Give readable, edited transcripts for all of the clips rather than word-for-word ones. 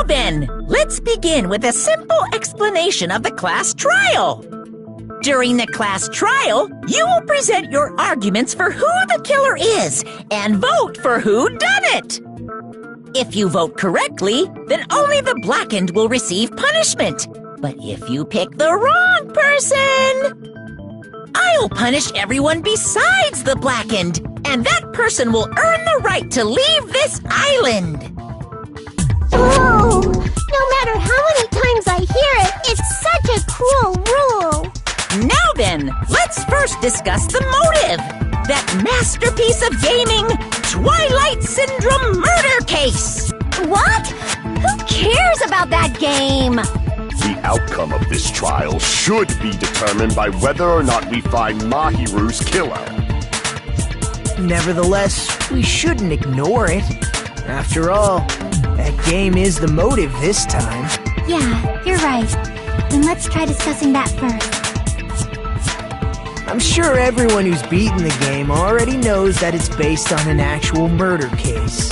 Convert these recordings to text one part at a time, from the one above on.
then, let's begin with a simple explanation of the class trial. During the class trial, you will present your arguments for who the killer is and vote for who done it. If you vote correctly, then only the blackened will receive punishment. But if you pick the wrong person, I'll punish everyone besides the blackened, and that person will earn the right to leave this island. Oh, no matter how many times I hear it, it's such a cruel rule. Now then, let's first discuss the motive. That masterpiece of gaming, Twilight Syndrome murder case. What? Who cares about that game? The outcome of this trial should be determined by whether or not we find Mahiru's killer. Nevertheless, we shouldn't ignore it. After all, that game is the motive this time. Yeah, you're right. Then let's try discussing that first. I'm sure everyone who's beaten the game already knows that it's based on an actual murder case.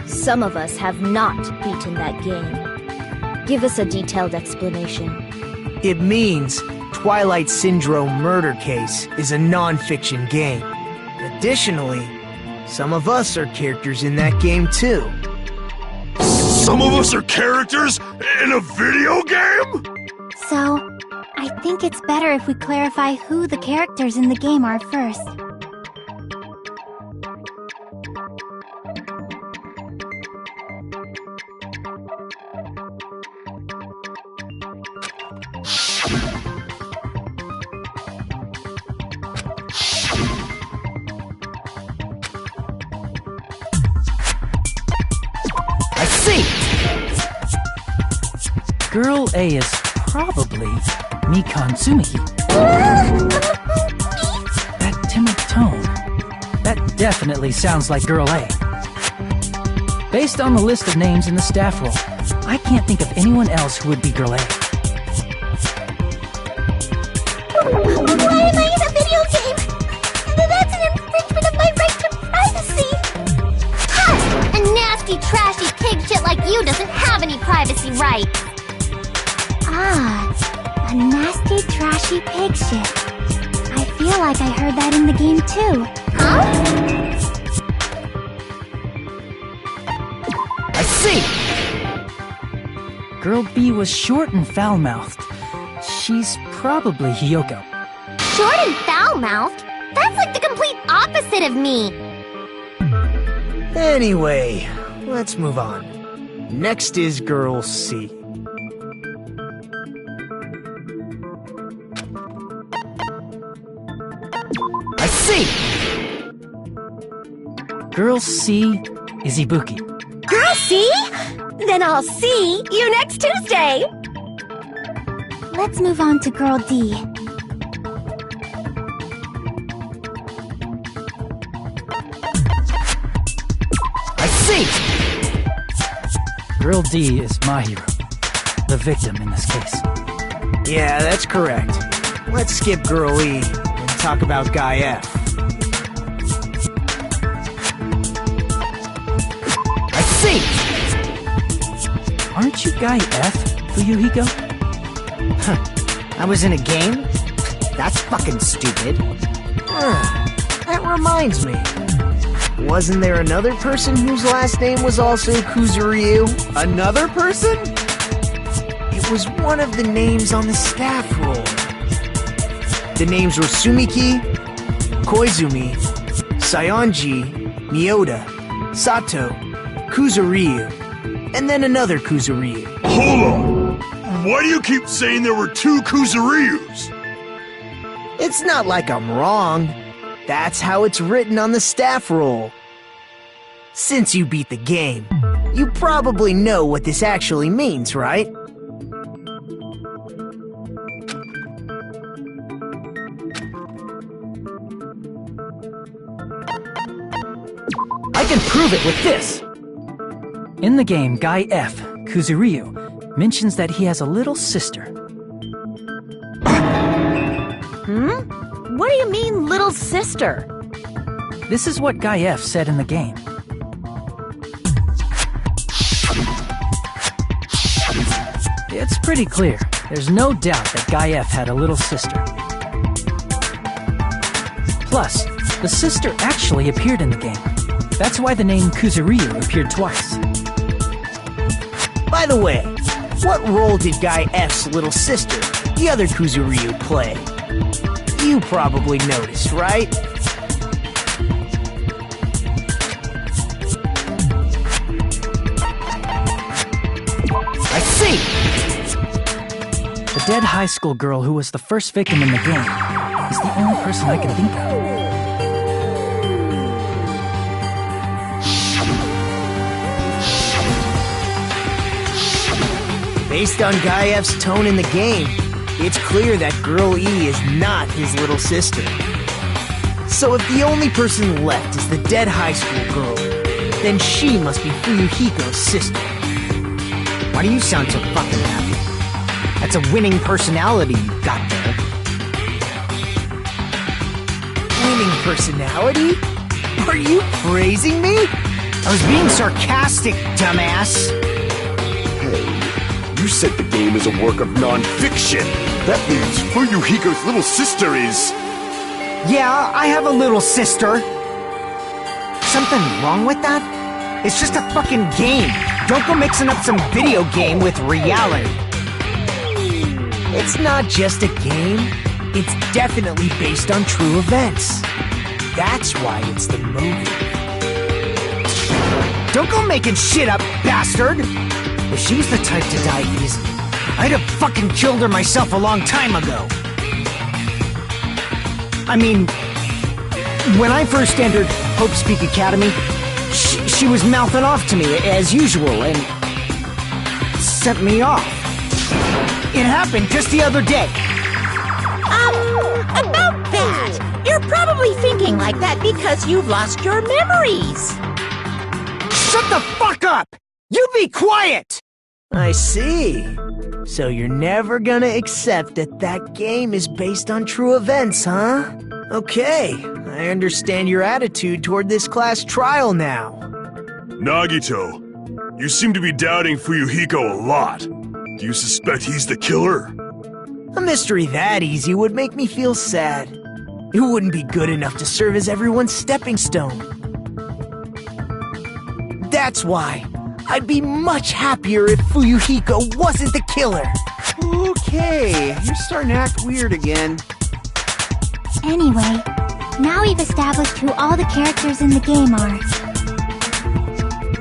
Some of us have not beaten that game. Give us a detailed explanation. It means Twilight Syndrome Murder Case is a non-fiction game. Additionally, some of us are characters in that game too. Some of us are characters in a video game? So, I think it's better if we clarify who the characters in the game are first. I see! Girl A is probably Mikan Tsumiki. That timid tone. That definitely sounds like Girl A. Based on the list of names in the staff roll, I can't think of anyone else who would be Girl A. Why am I in a video game? That's an infringement of my right to privacy! Ha! A nasty, trashy pig shit like you doesn't have any privacy rights! Ah, a nasty, trashy pig shit. I feel like I heard that in the game too. Huh? I see! Girl B was short and foul-mouthed. She's probably Hiyoko. Short and foul-mouthed? That's like the complete opposite of me! Anyway, let's move on. Next is Girl C. I see! Girl C is Ibuki. Girl C? Then I'll see you next Tuesday! Let's move on to Girl D. I see! Girl D is Mahiru, the victim in this case. Yeah, that's correct. Let's skip Girl E and talk about Guy F. I see! Aren't you Guy F, Fuyuhiko? I was in a game? That's fucking stupid. That reminds me. Wasn't there another person whose last name was also Kuzuryu? Another person? It was one of the names on the staff roll. The names were Sumiki, Koizumi, Sayonji, Miyoda, Sato, Kuzuryu, and then another Kuzuryu. Hold on! Why do you keep saying there were two Kuzuryus? It's not like I'm wrong. That's how it's written on the staff roll. Since you beat the game, you probably know what this actually means, right? I can prove it with this! In the game, Guy F, Kuzuryu, mentions that he has a little sister. What do you mean, little sister? This is what Guy F said in the game. pretty clear. There's no doubt that Guy F had a little sister. Plus, the sister actually appeared in the game. That's why the name Kuzuryu appeared twice. By the way, what role did Guy F's little sister, the other Kuzuryu, play? You probably noticed, right? I see! The dead high school girl who was the first victim in the game is the only person I can think of. Based on Guy F's tone in the game, it's clear that Girl E is not his little sister. So if the only person left is the dead high school girl, then she must be Fuyuhiko's sister. Why do you sound so fucking happy? That's a winning personality you got there. Winning personality? Are you praising me? I was being sarcastic, dumbass. You said the game is a work of non-fiction. That means Fuyuhiko's little sister is... Yeah, I have a little sister. Something wrong with that? It's just a fucking game. Don't go mixing up some video game with reality. It's not just a game. It's definitely based on true events. That's why it's the movie. Don't go making shit up, bastard! If she was the type to die easily, I'd have fucking killed her myself a long time ago. I mean, when I first entered Hope Speak Academy, she was mouthing off to me as usual and sent me off. It happened just the other day. About that, you're probably thinking like that because you've lost your memories. Shut the fuck up! You be quiet! I see. So you're never gonna accept that that game is based on true events, huh? Okay, I understand your attitude toward this class trial now. Nagito, you seem to be doubting Fuyuhiko a lot. Do you suspect he's the killer? A mystery that easy would make me feel sad. It wouldn't be good enough to serve as everyone's stepping stone. That's why I'd be much happier if Fuyuhiko wasn't the killer. Okay, you're starting to act weird again. Anyway, now we've established who all the characters in the game are.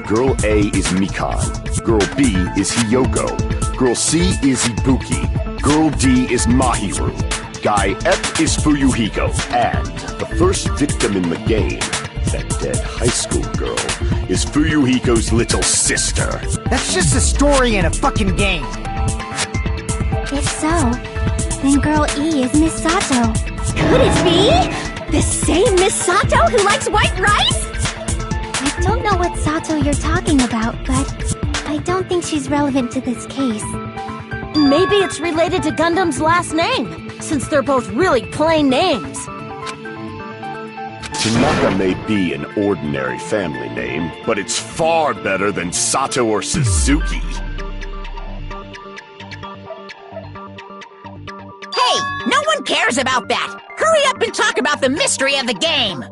Girl A is Mikan. Girl B is Hiyoko. Girl C is Ibuki. Girl D is Mahiru. Guy F is Fuyuhiko. And the first victim in the game, that dead high school girl, is Fuyuhiko's little sister. That's just a story in a fucking game. If so, then Girl E is Miss Sato. Could it be? The same Miss Sato who likes white rice? I don't know what Sato you're talking about, but I don't think she's relevant to this case. Maybe it's related to Gundam's last name, since they're both really plain names. Tanaka may be an ordinary family name, but it's far better than Sato or Suzuki. Hey, no one cares about that. Hurry up and talk about the mystery of the game.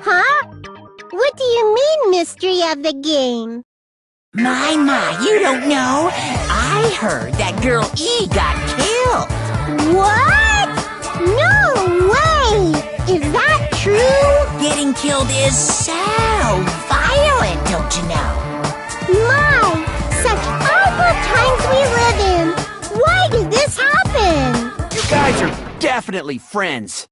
Huh? What do you mean, mystery of the game? My, you don't know. I heard that Girl E got killed. What? No way! Is that true? Getting killed is so violent, don't you know? My, such awful times we live in! Why did this happen? You guys are definitely friends.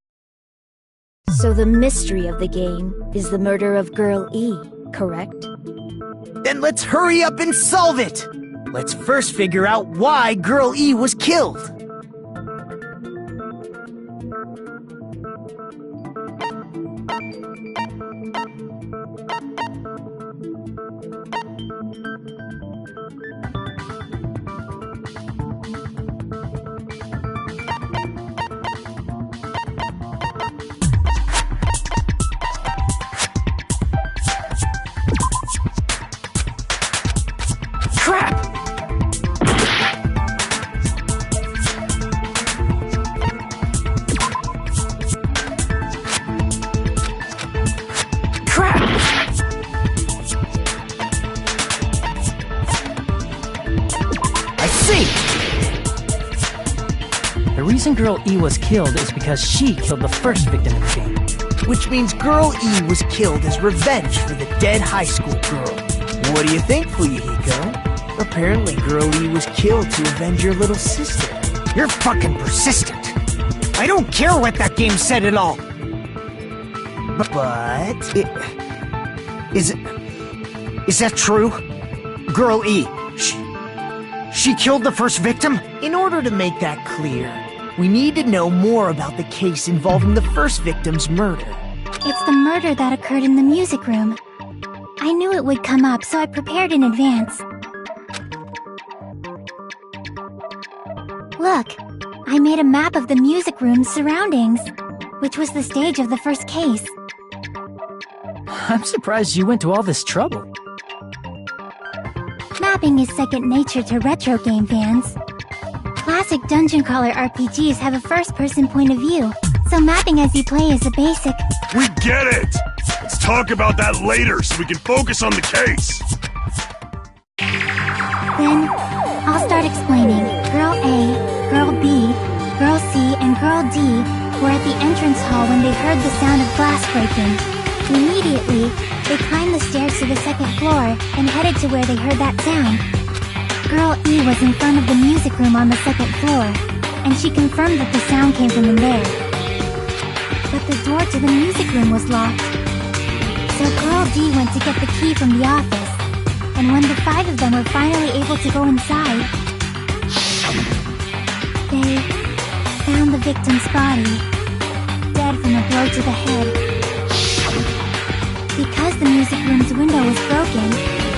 So the mystery of the game is the murder of Girl E, correct? Then let's hurry up and solve it! Let's first figure out why Girl E was killed. Crap! reason Girl E was killed is because she killed the first victim in the game. Which means Girl E was killed as revenge for the dead high school girl. What do you think, Fuyuhiko? Apparently Girl E was killed to avenge your little sister. You're fucking persistent. I don't care what that game said at all. Is that true? Girl E, she killed the first victim? In order to make that clear, we need to know more about the case involving the first victim's murder. It's the murder that occurred in the music room. I knew it would come up, so I prepared in advance. Look, I made a map of the music room's surroundings, which was the stage of the first case. I'm surprised you went to all this trouble. Mapping is second nature to retro game fans. Classic dungeon crawler RPGs have a first-person point of view, so mapping as you play is a basic. We get it! Let's talk about that later so we can focus on the case. Then, I'll start explaining. Girl A, Girl B, Girl C, and Girl D were at the entrance hall when they heard the sound of glass breaking. Immediately, they climbed the stairs to the second floor and headed to where they heard that sound. Girl E was in front of the music room on the second floor, and she confirmed that the sound came from in there. But the door to the music room was locked. So Girl D went to get the key from the office, and when the 5 of them were finally able to go inside, they found the victim's body, dead from a blow to the head. Because the music room's window was broken,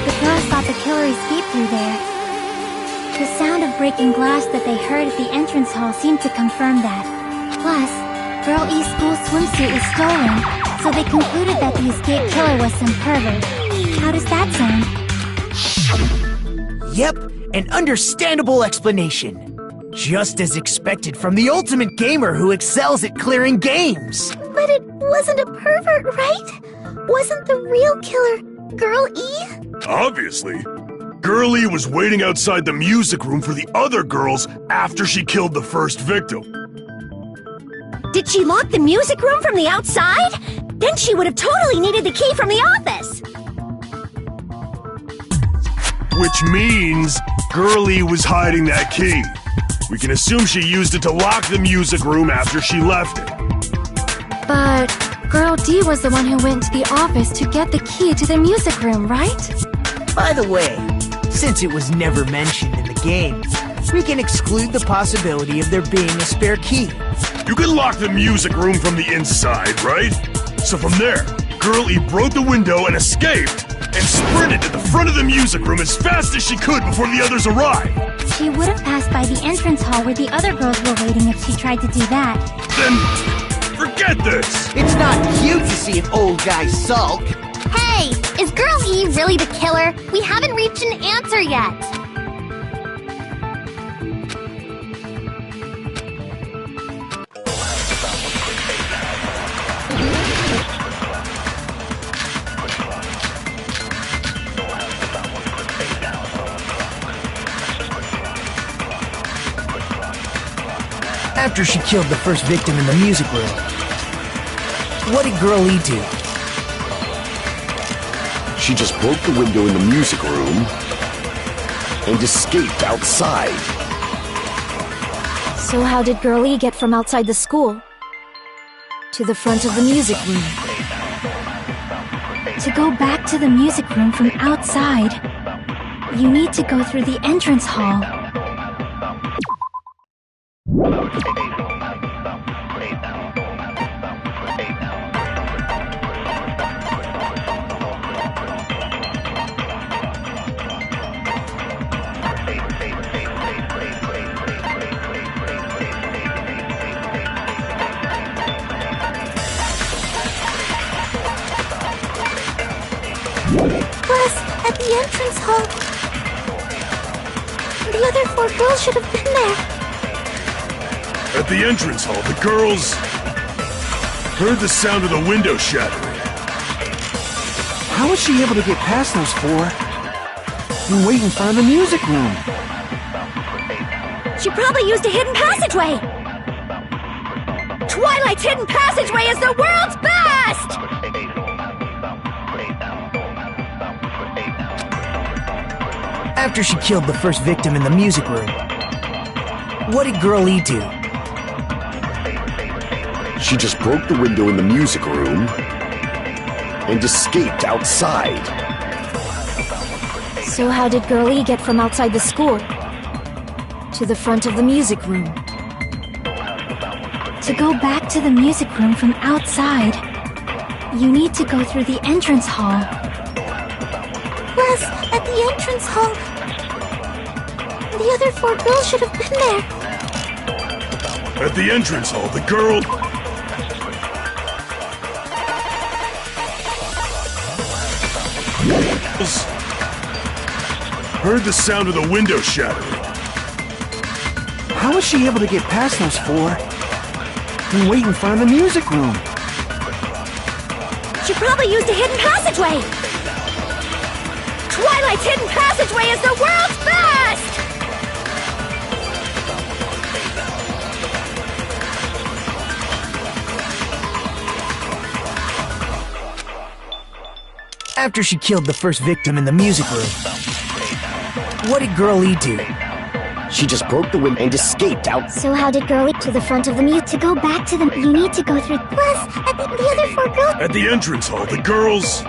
the girls thought the killer escaped through there. The sound of breaking glass that they heard at the entrance hall seemed to confirm that. Plus, Girl E's school swimsuit was stolen, so they concluded that the escaped killer was some pervert. How does that sound? Yep, an understandable explanation. Just as expected from the ultimate gamer who excels at clearing games. But it wasn't a pervert, right? Wasn't the real killer Girl E? Obviously. Girl E was waiting outside the music room for the other girls after she killed the first victim. Did she lock the music room from the outside? Then she would have totally needed the key from the office. Which means Girl E was hiding that key. We can assume she used it to lock the music room after she left it. But Girl D was the one who went to the office to get the key to the music room, right? By the way, since it was never mentioned in the game, we can exclude the possibility of there being a spare key. You can lock the music room from the inside, right? So from there, Girl E broke the window and escaped, and sprinted to the front of the music room as fast as she could before the others arrived. She would have passed by the entrance hall where the other girls were waiting if she tried to do that. Then, forget this! It's not cute to see an old guy sulk. Hey, is Girl E really the killer? We haven't reached an answer yet. After she killed the first victim in the music room, what did Girl E do? She just broke the window in the music room and escaped outside. So how did Girl E get from outside the school to the front of the music room? To go back to the music room from outside, you need to go through the entrance hall. Plus, at the entrance hall, the other 4 girls should have been there. At the entrance hall, the girls heard the sound of the window shattering. How was she able to get past those 4 and wait in front of the music room? She probably used a hidden passageway. Twilight's hidden passageway is the world's best! After she killed the first victim in the music room, what did Girl E do? She just broke the window in the music room and escaped outside. So how did Girl E get from outside the school to the front of the music room? To go back to the music room from outside, you need to go through the entrance hall. Plus, at the entrance hall, the other 4 girls should have been there. At the entrance hall, the girl... heard the sound of the window shattering. How was she able to get past those 4 and wait in front of the music room? She probably used a hidden passageway! Twilight's hidden passageway is the world's best! After she killed the first victim in the music room, what did Girl E do? She just broke the window and escaped out. So how did Girl E to the front of the mute? To go back to them, you need to go through... Plus, at the other 4 girls... At the entrance hall, the girls...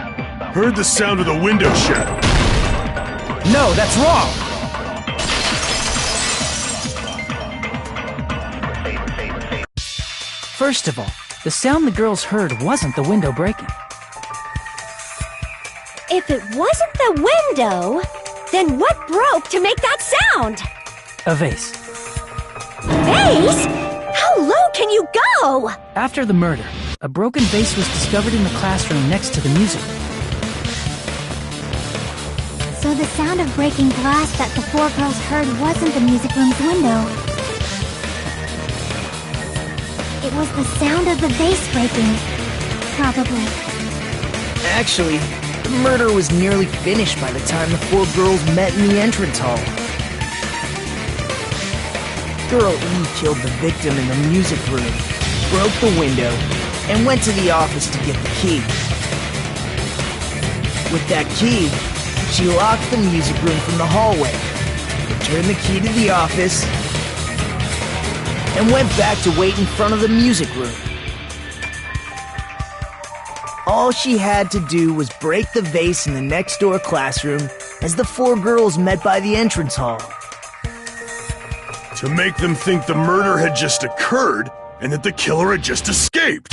heard the sound of the window shattering. No, that's wrong! First of all, the sound the girls heard wasn't the window breaking. If it wasn't the window, then what broke to make that sound? A vase. Vase? How low can you go? After the murder, a broken vase was discovered in the classroom next to the music room. So the sound of breaking glass that the 4 girls heard wasn't the music room's window. It was the sound of the vase breaking. Probably. Actually, the murder was nearly finished by the time the 4 girls met in the entrance hall. Girl E killed the victim in the music room, broke the window, and went to the office to get the key. With that key, she locked the music room from the hallway, returned the key to the office, and went back to wait in front of the music room. All she had to do was break the vase in the next door classroom as the 4 girls met by the entrance hall. To make them think the murder had just occurred and that the killer had just escaped.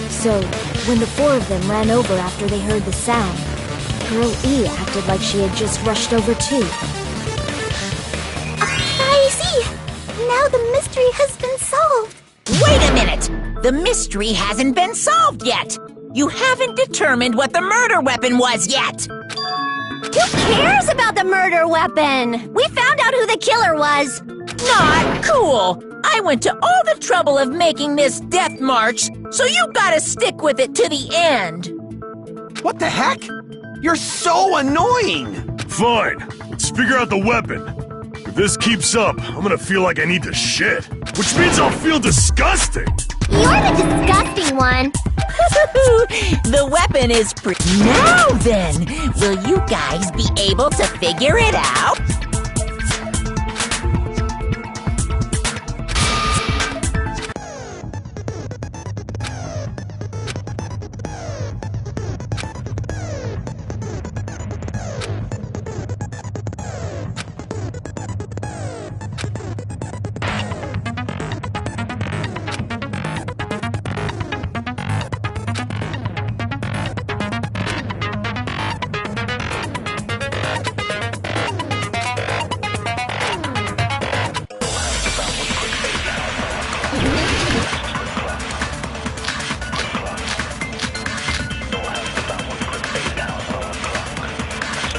So, when the 4 of them ran over after they heard the sound, Girl E acted like she had just rushed over too. I see! Now the mystery has been solved! Wait a minute! The mystery hasn't been solved yet! You haven't determined what the murder weapon was yet! Who cares about the murder weapon? We found out who the killer was! Not cool! I went to all the trouble of making this death march, so you gotta stick with it to the end! What the heck? You're so annoying! Fine, let's figure out the weapon. If this keeps up, I'm gonna feel like I need to shit. Which means I'll feel disgusting! You're the disgusting one! The weapon is Now then, will you guys be able to figure it out?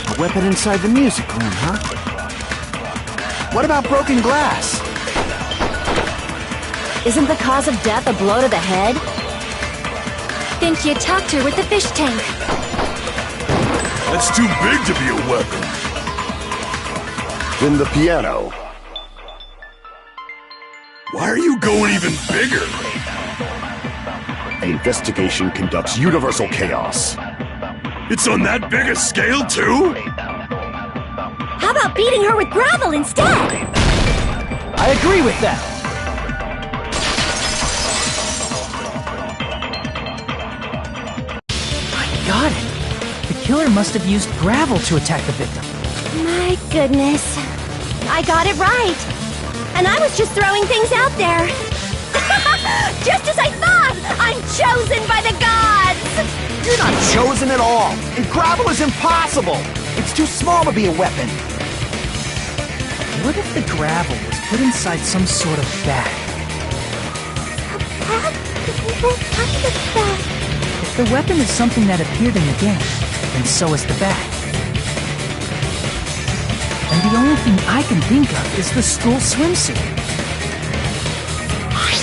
A weapon inside the music room, huh? What about broken glass? Isn't the cause of death a blow to the head? Think you attacked her with the fish tank. That's too big to be a weapon. Then the piano. Why are you going even bigger? The investigation conducts universal chaos. It's on that big a scale, too? How about beating her with gravel instead? I agree with that. I got it. The killer must have used gravel to attack the victim. My goodness. I got it right. And I was just throwing things out there. Just as I thought! I'm chosen by the gods! You're not chosen at all, and gravel is impossible. It's too small to be a weapon. What if the gravel was put inside some sort of bag? If the weapon is something that appeared in the game, then so is the bag. And the only thing I can think of is the school swimsuit.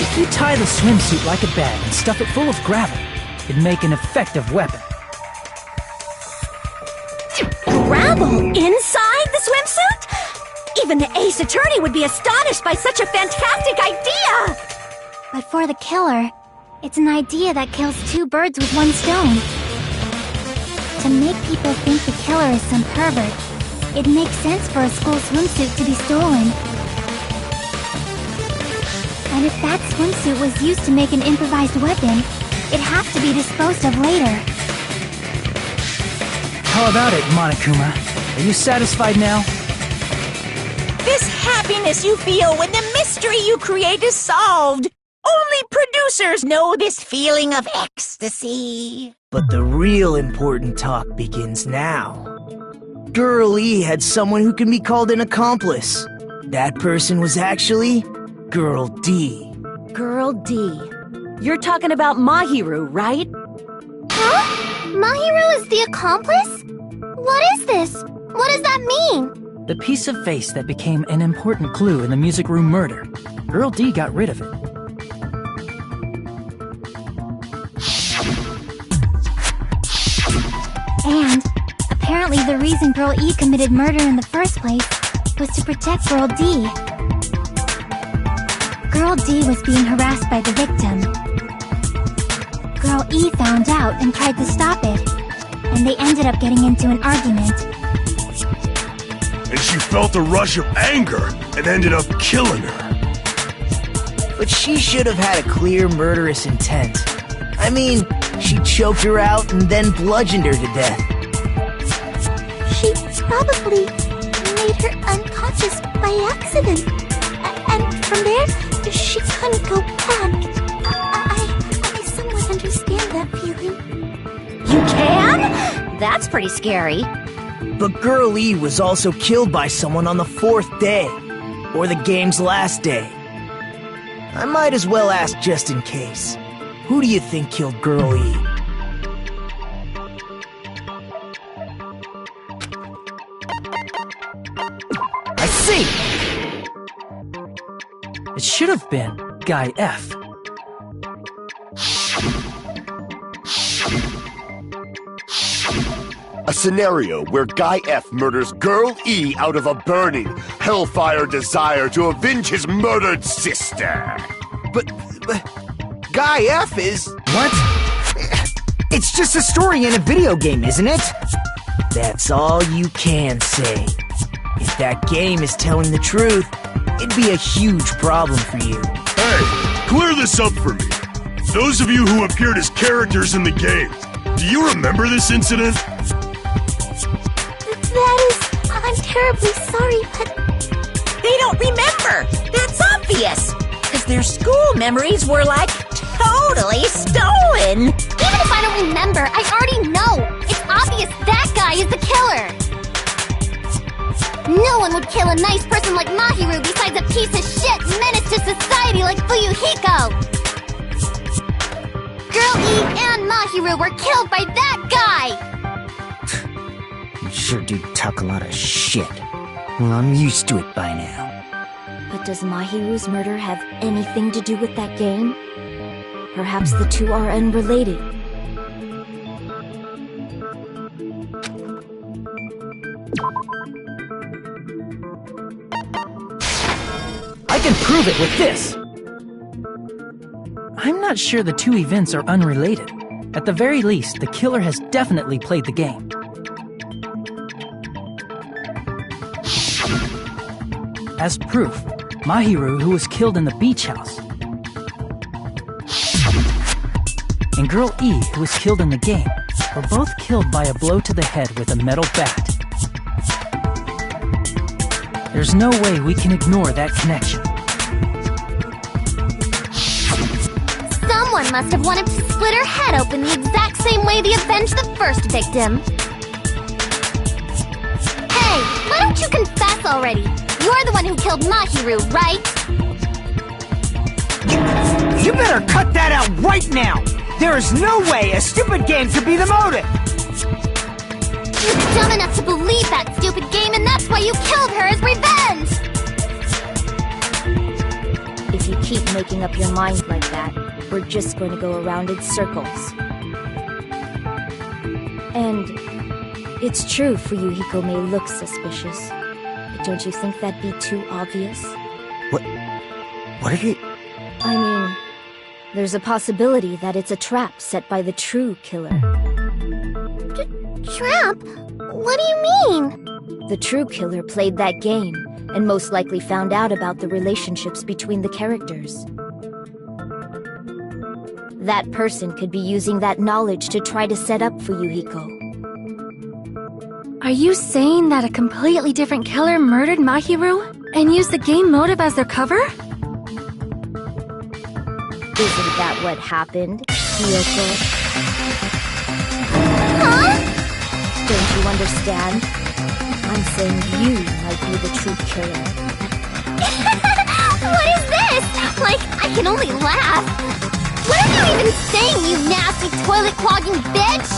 If you tie the swimsuit like a bag and stuff it full of gravel, it'd make an effective weapon. Gravel inside the swimsuit? Even the ace attorney would be astonished by such a fantastic idea! But for the killer, it's an idea that kills two birds with one stone. To make people think the killer is some pervert, it makes sense for a school swimsuit to be stolen. And if that swimsuit was used to make an improvised weapon, it'd have to be disposed of later. How about it, Monokuma? Are you satisfied now? This happiness you feel when the mystery you create is solved. Only producers know this feeling of ecstasy. But the real important talk begins now. Girl E had someone who can be called an accomplice. That person was actually Girl D. Girl D. You're talking about Mahiru, right? Huh? Mahiru is the accomplice? What is this? What does that mean? The piece of face that became an important clue in the music room murder. Girl D got rid of it. And apparently the reason Girl E committed murder in the first place was to protect Girl D. Girl D was being harassed by the victim. Girl E found out and tried to stop it, and they ended up getting into an argument. And she felt a rush of anger and ended up killing her. But she should have had a clear murderous intent. I mean, she choked her out and then bludgeoned her to death. She probably made her unconscious by accident. And from there, she couldn't go back. I somewhat understand that feeling. You can? That's pretty scary. But Girl E was also killed by someone on the 4th day, or the game's last day. I might as well ask just in case. Who do you think killed Girl E? I see! It should have been Guy F. A scenario where Guy F murders Girl E out of a burning, hellfire desire to avenge his murdered sister. But Guy F is... What? It's just a story in a video game, isn't it? That's all you can say. If that game is telling the truth, it'd be a huge problem for you. Hey, clear this up for me. Those of you who appeared as characters in the game, do you remember this incident? I'm terribly sorry, but... They don't remember. That's obvious. Because their school memories were like totally stolen. Even if I don't remember, I already know. It's obvious that guy is the killer. No one would kill a nice person like Mahiru besides a piece of shit menace to society like Fuyuhiko. Girl E and Mahiru were killed by that guy. You sure do talk a lot of shit. Well, I'm used to it by now. But does Mahiru's murder have anything to do with that game? Perhaps the two are unrelated. I can prove it with this! I'm not sure the two events are unrelated. At the very least, the killer has definitely played the game. As proof, Mahiru, who was killed in the beach house, and Girl E, who was killed in the game, were both killed by a blow to the head with a metal bat. There's no way we can ignore that connection. Someone must have wanted to split her head open the exact same way they avenged the first victim. Hey, why don't you confess already? You're the one who killed Mahiru, right? You better cut that out right now! There is no way a stupid game could be the motive! You're dumb enough to believe that stupid game, and that's why you killed her as revenge! If you keep making up your mind like that, we're just going to go around in circles. And it's true Fuyuhiko may look suspicious, but don't you think that'd be too obvious? What did it... I mean, there's a possibility that it's a trap set by the true killer. Trap? What do you mean? The true killer played that game, and most likely found out about the relationships between the characters. That person could be using that knowledge to try to set up Fuyuhiko. Are you saying that a completely different killer murdered Mahiru and used the game motive as their cover? Isn't that what happened, Hiyoko? Huh? Don't you understand? I'm saying you might be the true killer. What is this? Like, I can only laugh. What are you even saying, you nasty toilet-clogging bitch?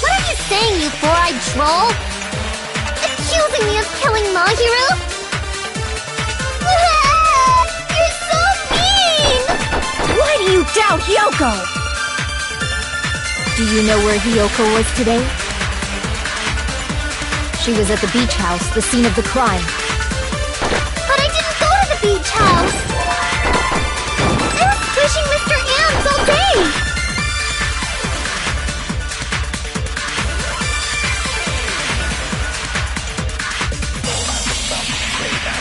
What are you saying, you four-eyed troll? Accusing me of killing Mahiru? You're so mean! Why do you doubt Hiyoko? Do you know where Hiyoko was today? She was at the beach house, the scene of the crime. But I didn't go to the beach house! I was pushing Mr. Ams all day!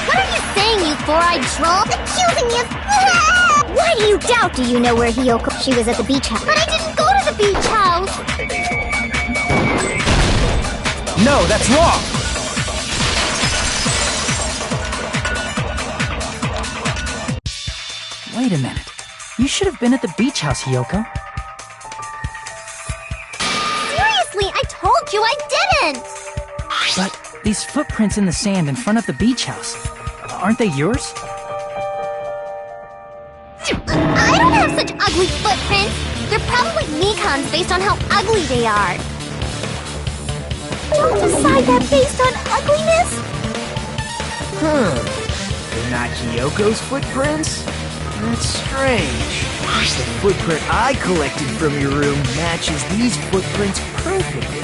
What are you saying, you four-eyed troll? Accusing me of... Why do you doubt? Do you know where Hiyoko? She was at the beach house. But I didn't go to the beach house! No, that's wrong! Wait a minute. You should have been at the beach house, Hiyoko. Seriously, I told you I didn't! But these footprints in the sand in front of the beach house, aren't they yours? I don't have such ugly footprints! They're probably Mikan's based on how ugly they are. Don't decide that based on ugliness! They're not Hiyoko's footprints? That's strange. The footprint I collected from your room matches these footprints perfectly.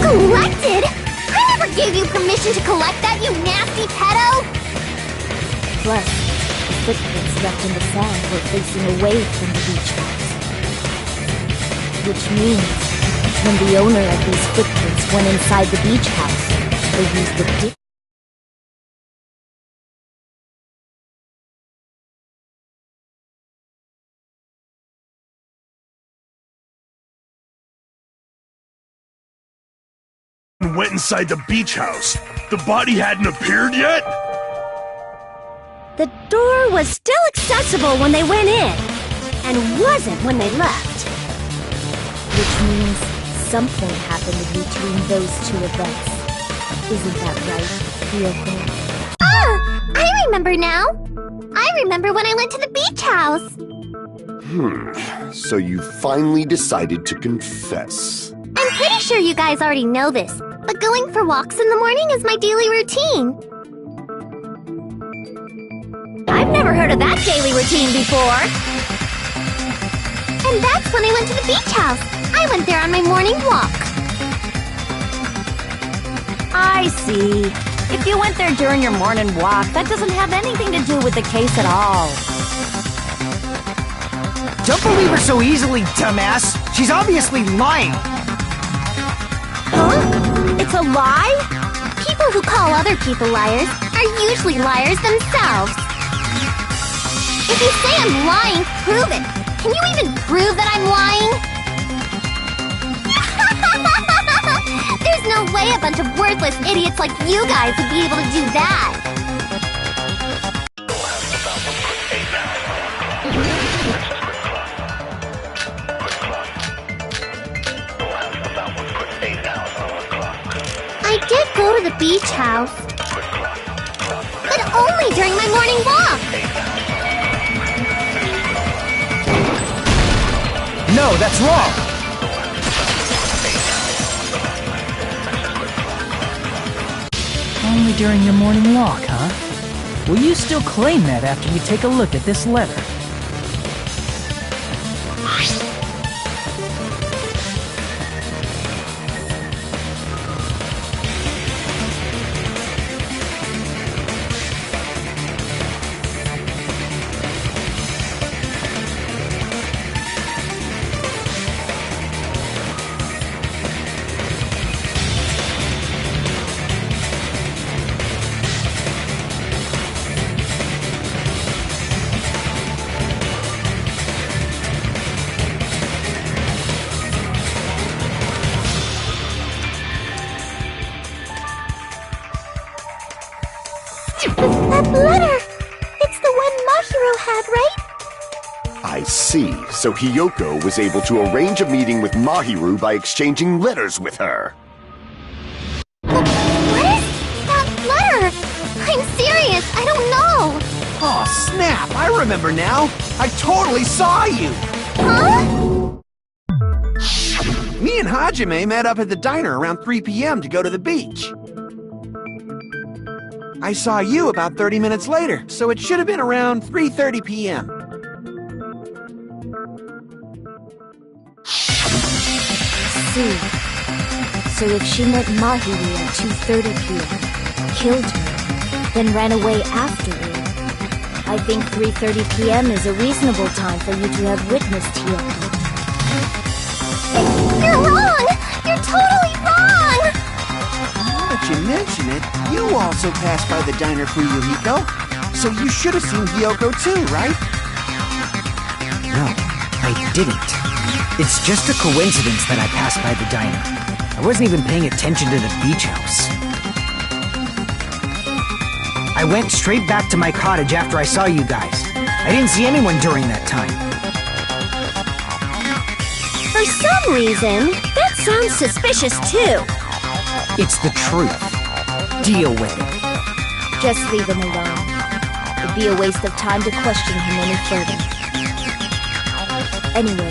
Collected? I never gave you permission to collect that, you nasty pedo! Plus, the footprints left in the sand were facing away from the beach house. Which means, when the owner of these footprints went inside the beach house, they used the Went inside the beach house. The body hadn't appeared yet? The door was still accessible when they went in, and wasn't when they left. Which means something happened between those two events. Isn't that right, Hiyoko? Ah! I remember now! I remember when I went to the beach house! So you finally decided to confess. I'm pretty sure you guys already know this, but going for walks in the morning is my daily routine. I I've never heard of that daily routine before. And that's when I went to the beach house. I went there on my morning walk. I see. If you went there during your morning walk, that doesn't have anything to do with the case at all. Don't believe her so easily, dumbass. She's obviously lying. Huh? It's a lie? People who call other people liars are usually liars themselves. If you say I'm lying, prove it. Can you even prove that I'm lying? There's no way a bunch of worthless idiots like you guys would be able to do that. I did go to the beach house, but only during my morning walk. No, that's wrong. Only during your morning walk, huh? Will you still claim that after you take a look at this letter? That letter! It's the one Mahiro had, right? I see. So Hiyoko was able to arrange a meeting with Mahiru by exchanging letters with her. What is that letter? I'm serious, I don't know. Oh, snap! I remember now! I totally saw you! Huh? Me and Hajime met up at the diner around 3 p.m. to go to the beach. I saw you about 30 minutes later, so it should have been around 3:30 p.m. See. So if she met Mahiru at 2:30 p.m., killed her, then ran away afterward, I think 3:30 p.m. is a reasonable time for you to have witnessed Hiyoko. You're wrong! You're totally wrong! Now that you mention it, you also passed by the diner for Yuhiko, so you should have seen Hiyoko too, right? No, I didn't. It's just a coincidence that I passed by the diner. I wasn't even paying attention to the beach house. I went straight back to my cottage after I saw you guys. I didn't see anyone during that time. For some reason, that sounds suspicious too. It's the truth. Deal with it. Just leave him alone. It'd be a waste of time to question him any further. Anyway,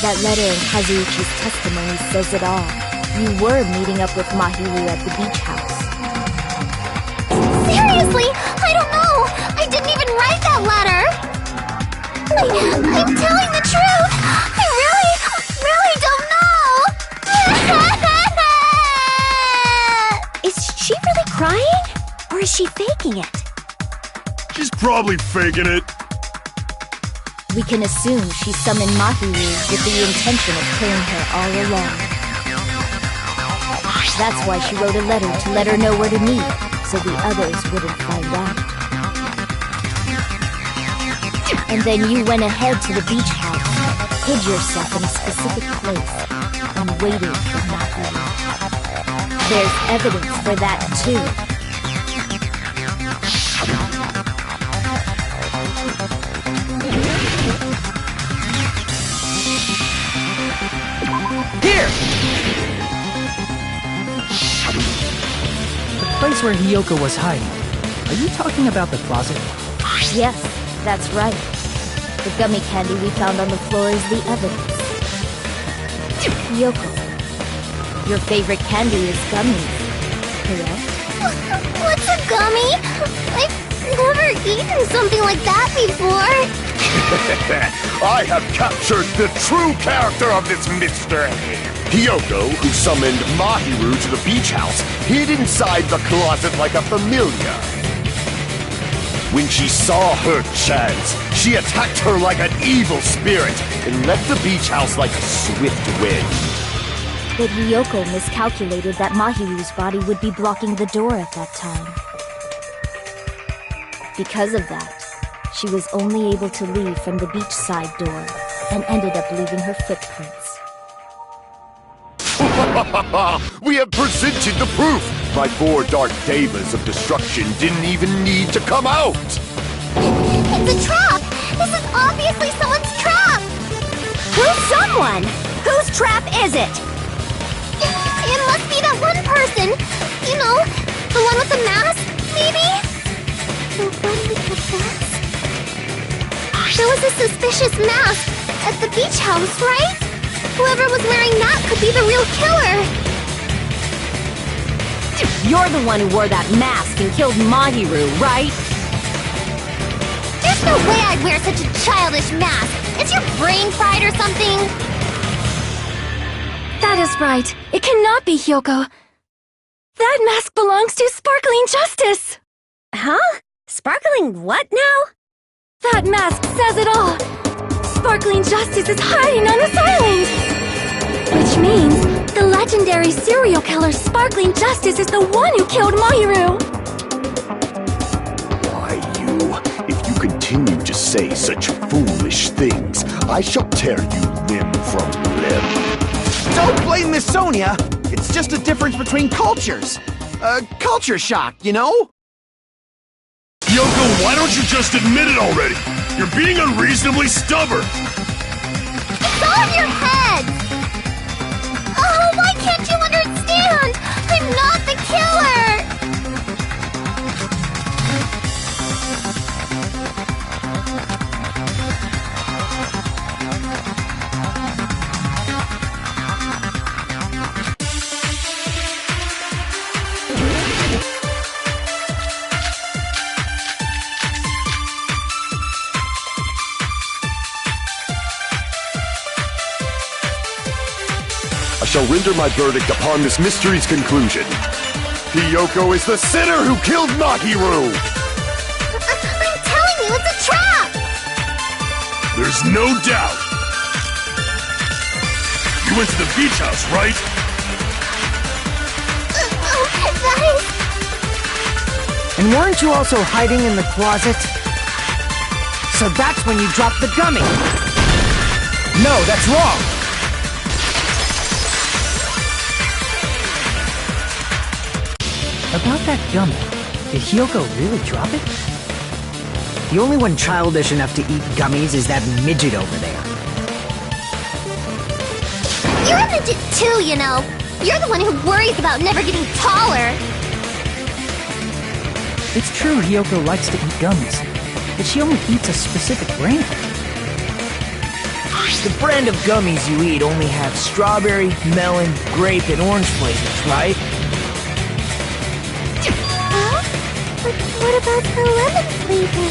that letter in Kazuichi's testimony says it all. You were meeting up with Mahiru at the beach house. Seriously, I don't know. I didn't even write that letter. I'm telling the truth. I really don't know. Is she really crying? Or is she faking it? She's probably faking it. We can assume she summoned Mahiru with the intention of killing her all along. That's why she wrote a letter to let her know where to meet, so the others wouldn't find out. And then you went ahead to the beach house, hid yourself in a specific place, and waited for Mahiru. There's evidence for that, too. Here! The place where Hiyoko was hiding. Are you talking about the closet? Yes, that's right. The gummy candy we found on the floor is the evidence. Hiyoko, your favorite candy is gummies, correct? What's a gummy? never eaten something like that before. I have captured the true character of this mystery. Hiyoko, who summoned Mahiru to the beach house, hid inside the closet like a familiar. When she saw her chance, she attacked her like an evil spirit and left the beach house like a swift wind. But Hiyoko miscalculated that Mahiru's body would be blocking the door at that time. Because of that, she was only able to leave from the beachside door and ended up leaving her footprints. We have presented the proof! My 4 dark devas of destruction didn't even need to come out! It's a trap! This is obviously someone's trap! Who's someone? Whose trap is it? It must be that one person! You know, the one with the mask, maybe? The one with the mask? There was a suspicious mask at the beach house, right? Whoever was wearing that could be the real killer! You're the one who wore that mask and killed Mahiru, right? There's no way I'd wear such a childish mask! Is your brain fried or something? That is right. It cannot be Hiyoko. That mask belongs to Sparkling Justice! Huh? Sparkling what now? That mask says it all! Sparkling Justice is hiding on this island! Which means the legendary serial killer Sparkling Justice is the one who killed Mahiru! Why, if you continue to say such foolish things, I shall tear you limb from limb. Don't blame Miss Sonia! It's just a difference between cultures. Culture shock, you know? Yoko, why don't you just admit it already? You're being unreasonably stubborn! It's all in your head! Oh, why can't you understand? I'm not the killer! I shall render my verdict upon this mystery's conclusion. Hiyoko is the sinner who killed Mahiru! I'm telling you, it's a trap! There's no doubt! You went to the beach house, right? That is... And weren't you also hiding in the closet? So that's when you dropped the gummy! No, that's wrong! About that gummy, did Hiyoko really drop it? The only one childish enough to eat gummies is that midget over there. You're a midget too, you know. You're the one who worries about never getting taller. It's true Hiyoko likes to eat gummies, but she only eats a specific brand. The brand of gummies you eat only have strawberry, melon, grape, and orange flavors, right? Huh? But what about the lemon flavor?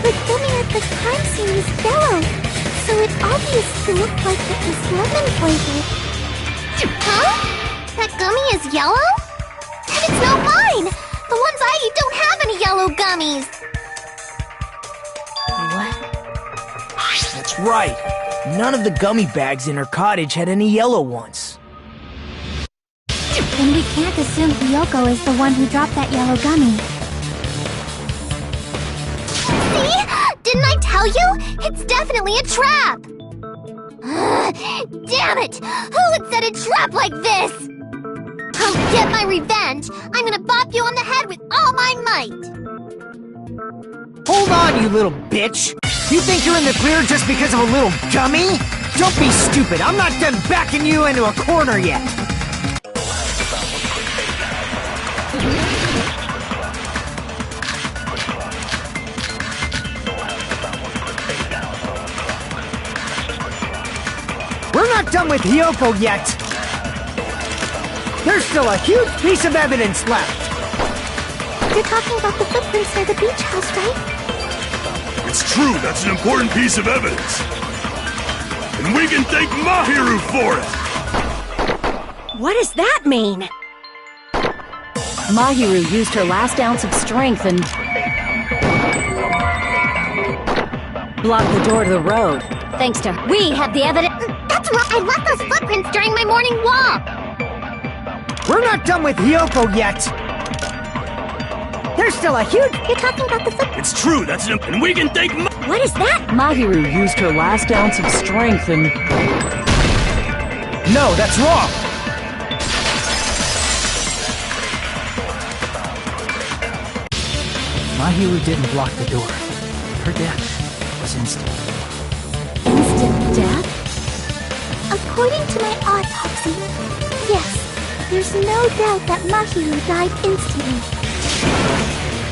The gummy at the crime scene is yellow, so it obviously looked like it was lemon flavored. Huh? That gummy is yellow? And it's not mine! The ones I eat don't have any yellow gummies! What? That's right. None of the gummy bags in her cottage had any yellow ones. Then we can't assume Hiyoko is the one who dropped that yellow gummy. See? Didn't I tell you? It's definitely a trap! Damn it! Who would set a trap like this? I'll get my revenge! I'm gonna bop you on the head with all my might! Hold on, you little bitch! You think you're in the clear just because of a little gummy? Don't be stupid, I'm not done backing you into a corner yet! We're not done with Hiyoko yet! There's still a huge piece of evidence left! You're talking about the footprints near the beach house, right? It's true, that's an important piece of evidence. And we can thank Mahiru for it! What does that mean? Mahiru used her last ounce of strength and blocked the door to the road. Thanks to her. We have the evidence. That's right. I left those footprints during my morning walk. We're not done with Hiyoko yet! There's still a huge... You're talking about the footprints. It's true, that's an... And we can thank What is that? Mahiru used her last ounce of strength and... No, that's wrong! Mahiru didn't block the door. Her death was instant. Instant death? According to my autopsy, yes, there's no doubt that Mahiru died instantly.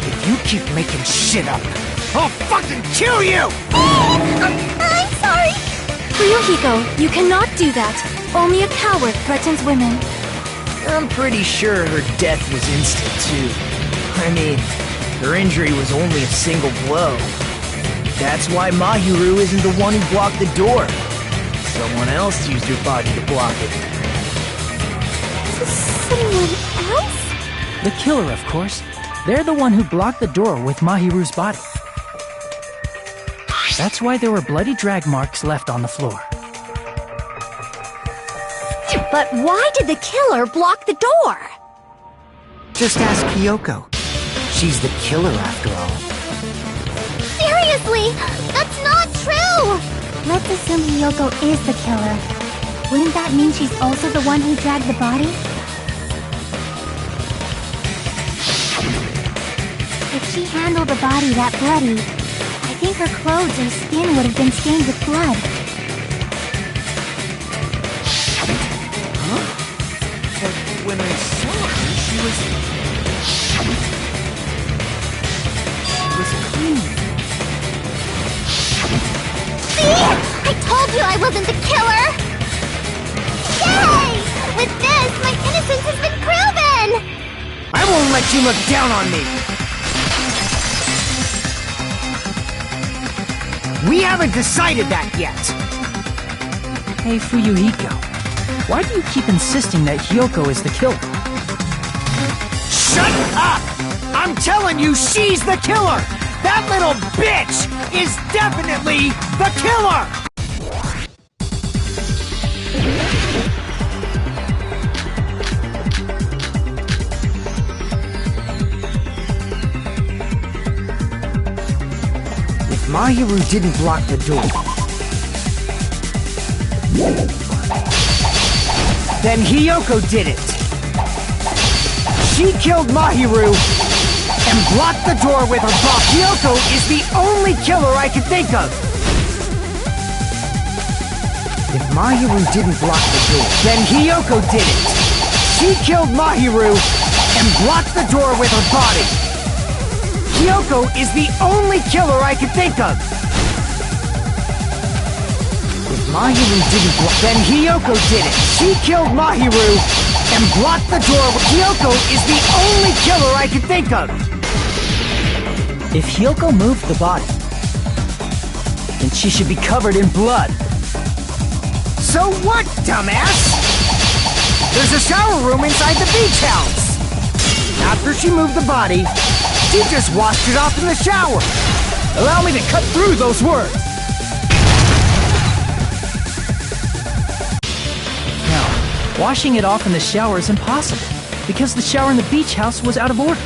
If you keep making shit up, I'll fucking kill you! I'm sorry! Ryuhiko, you cannot do that. Only a coward threatens women. I'm pretty sure her death was instant, too. I mean, her injury was only a single blow. That's why Mahiru isn't the one who blocked the door. Someone else used her body to block it. Someone else? The killer, of course. They're the one who blocked the door with Mahiru's body. That's why there were bloody drag marks left on the floor. But why did the killer block the door? Just ask Hiyoko. She's the killer after all. Seriously, that's not true. Let's assume Hiyoko is the killer. Wouldn't that mean she's also the one who dragged the body? If she handled the body that bloody, I think her clothes or skin would have been stained with blood. Huh? But when I saw her, she was clean. See? I told you I wasn't the killer! Yay! With this, my innocence has been proven! I won't let you look down on me! We haven't decided that yet! Hey, Fuyuhiko, why do you keep insisting that Hiyoko is the killer? Shut up! I'm telling you, she's the killer! That little bitch is definitely the killer! If Mahiru didn't block the door, then Hiyoko did it! She killed Mahiru and blocked the door with her body. Hiyoko is the only killer I can think of! If Mahiru didn't block the door, then Hiyoko did it! She killed Mahiru and blocked the door with her body! Hiyoko is the only killer I can think of! If Mahiru didn't block, then Hiyoko did it! She killed Mahiru and blocked the door. Hiyoko is the only killer I can think of! If Hiyoko moved the body, then she should be covered in blood. So what, dumbass? There's a shower room inside the beach house! After she moved the body, she just washed it off in the shower! Allow me to cut through those words! Now, washing it off in the shower is impossible, because the shower in the beach house was out of order.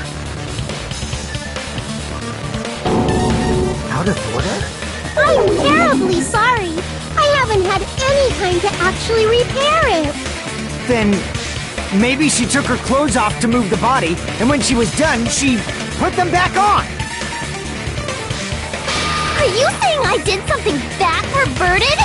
Out of order? I'm terribly sorry. I haven't had any time to actually repair it. Then maybe she took her clothes off to move the body, and when she was done, she put them back on! Are you saying I did something that perverted?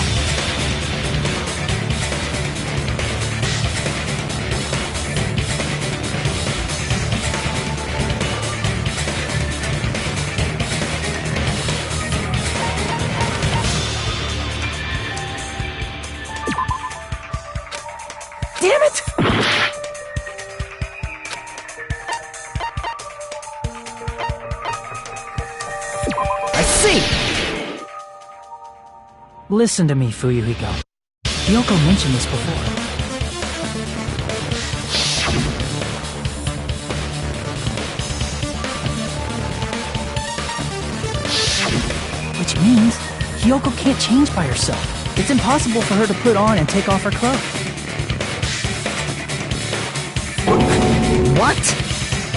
Damn it! Listen to me, Fuyuhiko. Kyoko mentioned this before. Which means Kyoko can't change by herself. It's impossible for her to put on and take off her clothes. What?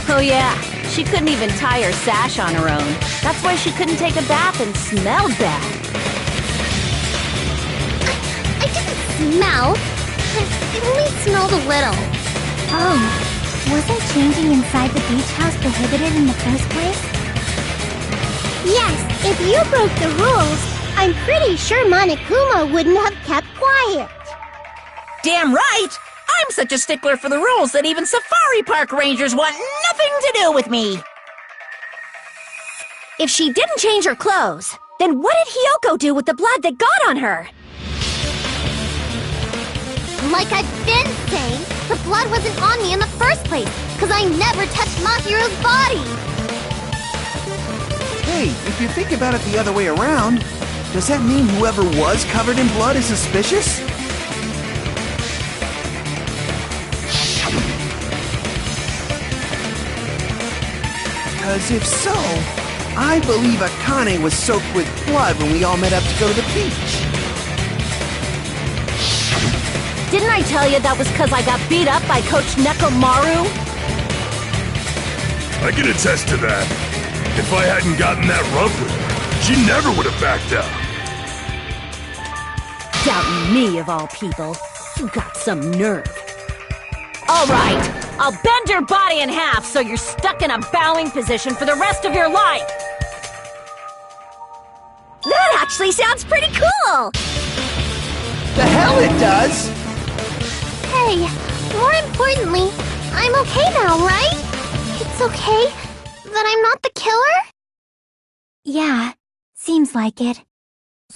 Oh yeah, she couldn't even tie her sash on her own. That's why she couldn't take a bath and smelled bad. I didn't smell. I only smelled a little. Oh, wasn't changing inside the beach house prohibited in the first place? Yes, if you broke the rules, I'm pretty sure Monokuma wouldn't have kept quiet. Damn right! I'm such a stickler for the rules that even safari park rangers want nothing to do with me! If she didn't change her clothes, then what did Hiyoko do with the blood that got on her? Like I've been saying, the blood wasn't on me in the first place, because I never touched Mahiru's body! Hey, if you think about it the other way around, does that mean whoever was covered in blood is suspicious? Because if so, I believe Akane was soaked with blood when we all met up to go to the beach. Didn't I tell you that was because I got beat up by Coach Nekomaru? I can attest to that. If I hadn't gotten that rub with her, she never would have backed out. Doubting me, of all people. You got some nerve. All right, I'll bend your body in half so you're stuck in a bowing position for the rest of your life. That actually sounds pretty cool. The hell it does! Hey, more importantly, I'm okay now, right? It's okay that I'm not the killer? Yeah, seems like it.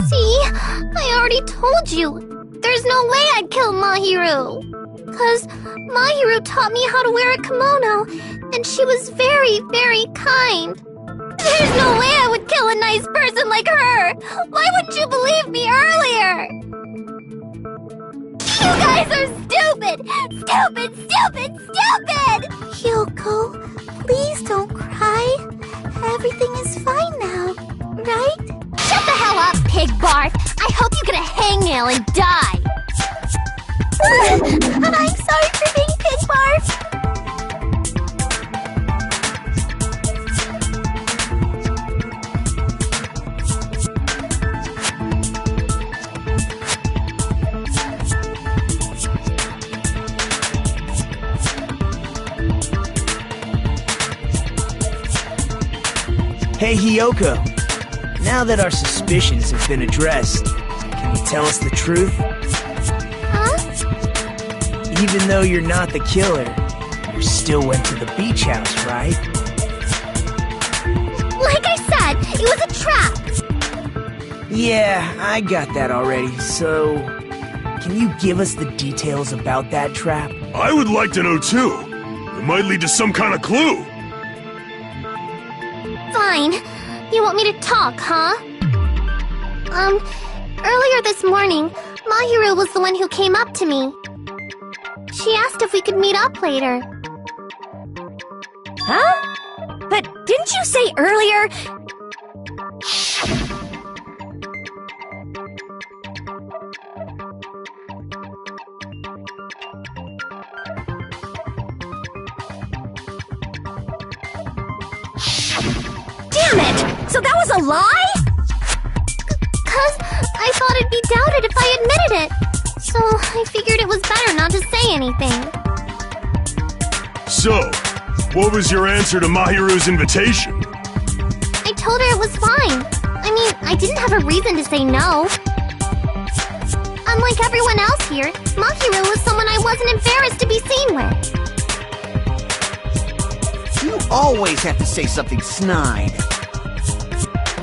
See? I already told you. There's no way I'd kill Mahiru. 'Cause Mahiru taught me how to wear a kimono, and she was very, very kind. There's no way I would kill a nice person like her! Why wouldn't you believe me earlier? You guys are stupid! Stupid, stupid, stupid! Hyoko, please don't cry. Everything is fine now, right? Shut the hell up, pig barf! I hope you get a hangnail and die! I'm sorry for being pig barf! Hey, Hiyoko. Now that our suspicions have been addressed, can you tell us the truth? Huh? Even though you're not the killer, you still went to the beach house, right? Like I said, it was a trap! Yeah, I got that already, so... Can you give us the details about that trap? I would like to know too. It might lead to some kind of clue. Fine. You want me to talk, huh? Earlier this morning, Mahiru was the one who came up to me. She asked if we could meet up later. Huh? But didn't you say earlier... Damn it! So that was a lie? 'Cause I thought it'd be doubted if I admitted it. So I figured it was better not to say anything. So, what was your answer to Mahiru's invitation? I told her it was fine. I mean, I didn't have a reason to say no. Unlike everyone else here, Mahiru was someone I wasn't embarrassed to be seen with. You always have to say something snide.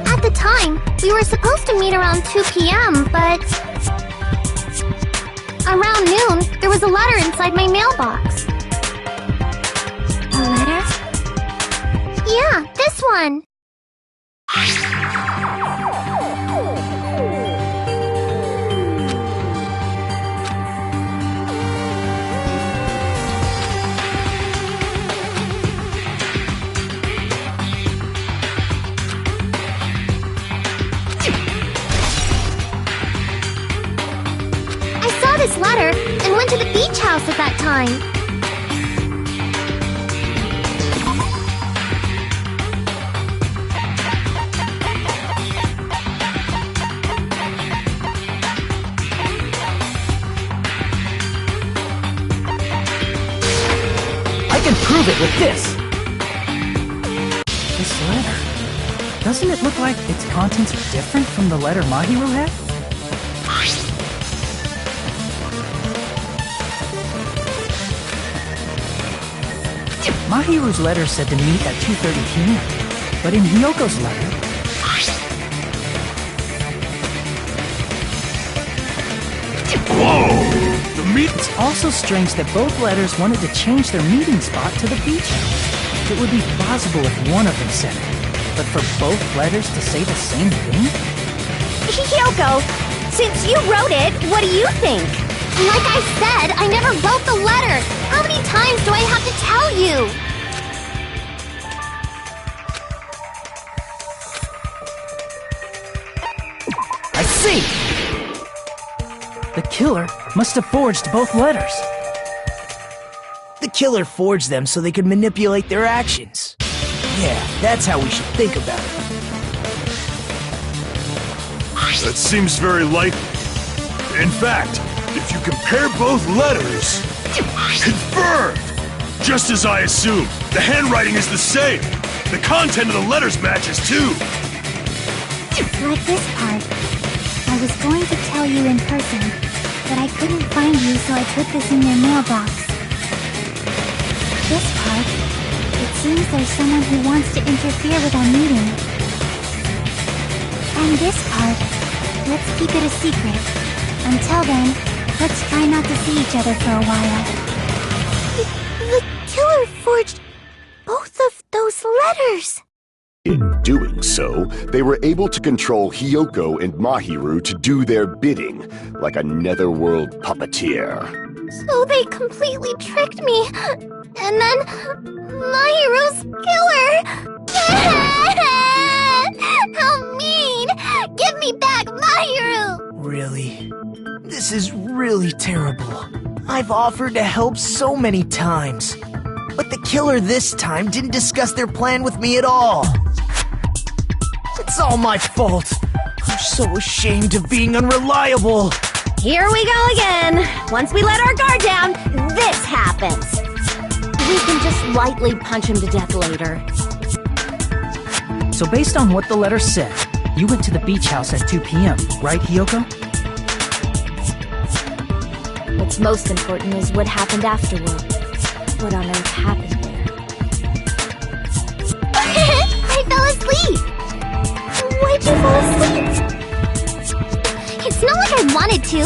At the time, we were supposed to meet around 2 p.m., but... Around noon, there was a letter inside my mailbox. A letter? Yeah, this one. his letter and went to the beach house at that time. I can prove it with this! This letter. Doesn't it look like its contents are different from the letter Mahiru had? Mahiru's letter said to meet at 2:30 p.m., but in Hyoko's letter... Whoa! It's also strange that both letters wanted to change their meeting spot to the beach house. It would be plausible if one of them said it, but for both letters to say the same thing? Hyoko, since you wrote it, what do you think? Like I said, I never wrote the letter. How many times do I have to tell you? I see! The killer must have forged both letters. The killer forged them so they could manipulate their actions. Yeah, that's how we should think about it. That seems very likely. In fact, if you compare both letters... Confirmed! Just as I assumed, the handwriting is the same. The content of the letters matches too. Like this part. I was going to tell you in person, but I couldn't find you, so I put this in your mailbox. This part. It seems there's someone who wants to interfere with our meeting. And this part. Let's keep it a secret. Until then, let's try not to see each other for a while. The killer forged both of those letters! In doing so, they were able to control Hyoko and Mahiru to do their bidding, like a netherworld puppeteer. So they completely tricked me. And then... Mahiru's killer! How mean! Give me back Mahiru! Really? This is really terrible. I've offered to help so many times. But the killer this time didn't discuss their plan with me at all. It's all my fault. I'm so ashamed of being unreliable. Here we go again. Once we let our guard down, this happens. We can just lightly punch him to death later. So based on what the letter said, you went to the beach house at 2 p.m., right, Hyoko? What's most important is what happened afterward. What on earth happened there? I fell asleep! Why'd you fall asleep? It's not like I wanted to.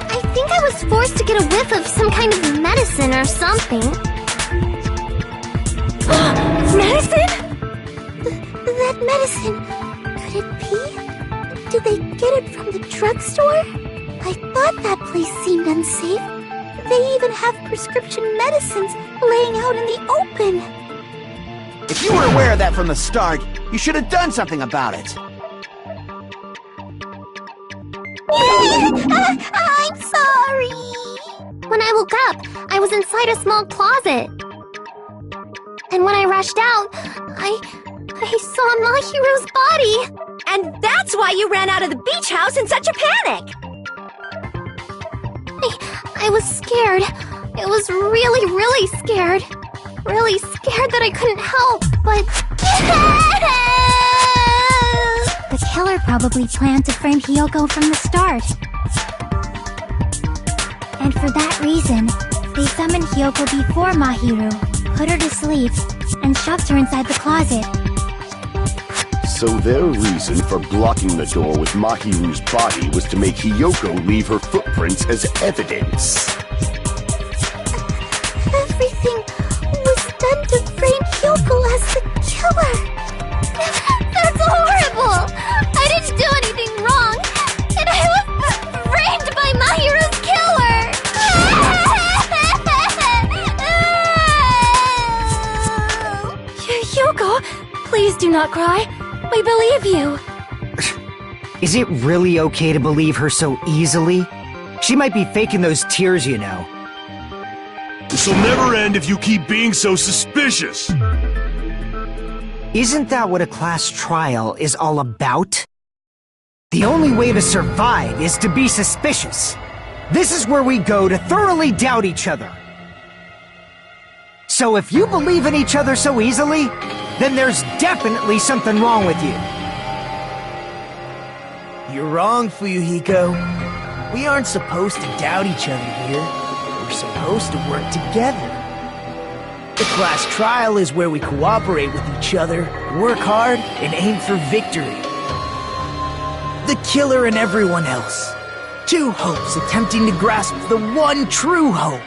I think I was forced to get a whiff of some kind of medicine or something. Medicine? That medicine... Could it be? Did they get it from the drugstore? I thought that place seemed unsafe. They even have prescription medicines laying out in the open. If you were aware of that from the start, you should have done something about it. I'm sorry. When I woke up, I was inside a small closet. And when I rushed out, I saw Mahiru's body. And that's why you ran out of the beach house in such a panic! I was scared. I was really, really scared. Really scared that I couldn't help, but... The killer probably planned to frame Hyoko from the start. And for that reason, they summoned Hyoko before Mahiru, put her to sleep, and shoved her inside the closet. So their reason for blocking the door with Mahiru's body was to make Hyoko leave her footprints as evidence. Everything was done to frame Hyoko as the killer. That's horrible! I didn't do anything wrong, and I was framed by Mahiru's killer! Hyoko, please do not cry. We believe you. Is it really okay to believe her so easily? She might be faking those tears, you know. This'll never end if you keep being so suspicious. Isn't that what a class trial is all about? The only way to survive is to be suspicious. This is where we go to thoroughly doubt each other. So if you believe in each other so easily, then there's definitely something wrong with you. You're wrong, Fuyuhiko. We aren't supposed to doubt each other here. We're supposed to work together. The class trial is where we cooperate with each other, work hard, and aim for victory. The killer and everyone else. Two hopes attempting to grasp the one true hope.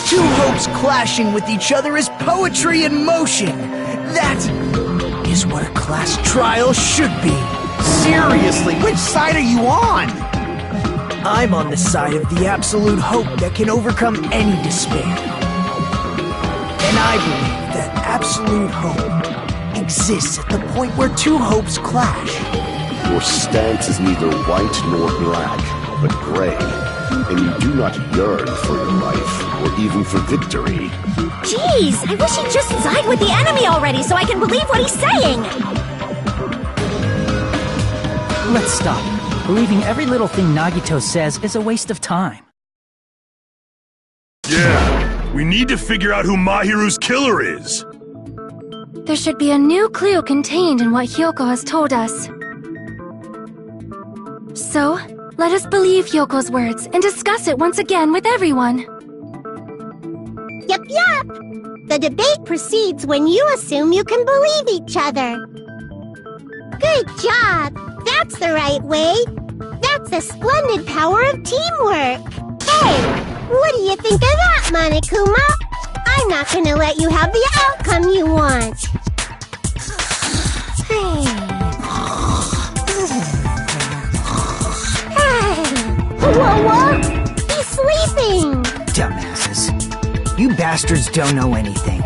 Two hopes clashing with each other is poetry in motion. That is what a class trial should be. Seriously, which side are you on? I'm on the side of the absolute hope that can overcome any despair. And I believe that absolute hope exists at the point where two hopes clash. Your stance is neither white nor black, but gray. And you do not yearn for your life, or even for victory. Jeez, I wish he'd just side with the enemy already so I can believe what he's saying! Let's stop. Believing every little thing Nagito says is a waste of time. Yeah, we need to figure out who Mahiru's killer is. There should be a new clue contained in what Hyoko has told us. So, let us believe Hyoko's words and discuss it once again with everyone. Yup, yup! The debate proceeds when you assume you can believe each other. Good job! That's the right way! That's the splendid power of teamwork! Hey, what do you think of that, Monokuma? I'm not gonna let you have the outcome you want! Hey, whoa! He's sleeping! Dumbasses. You bastards don't know anything.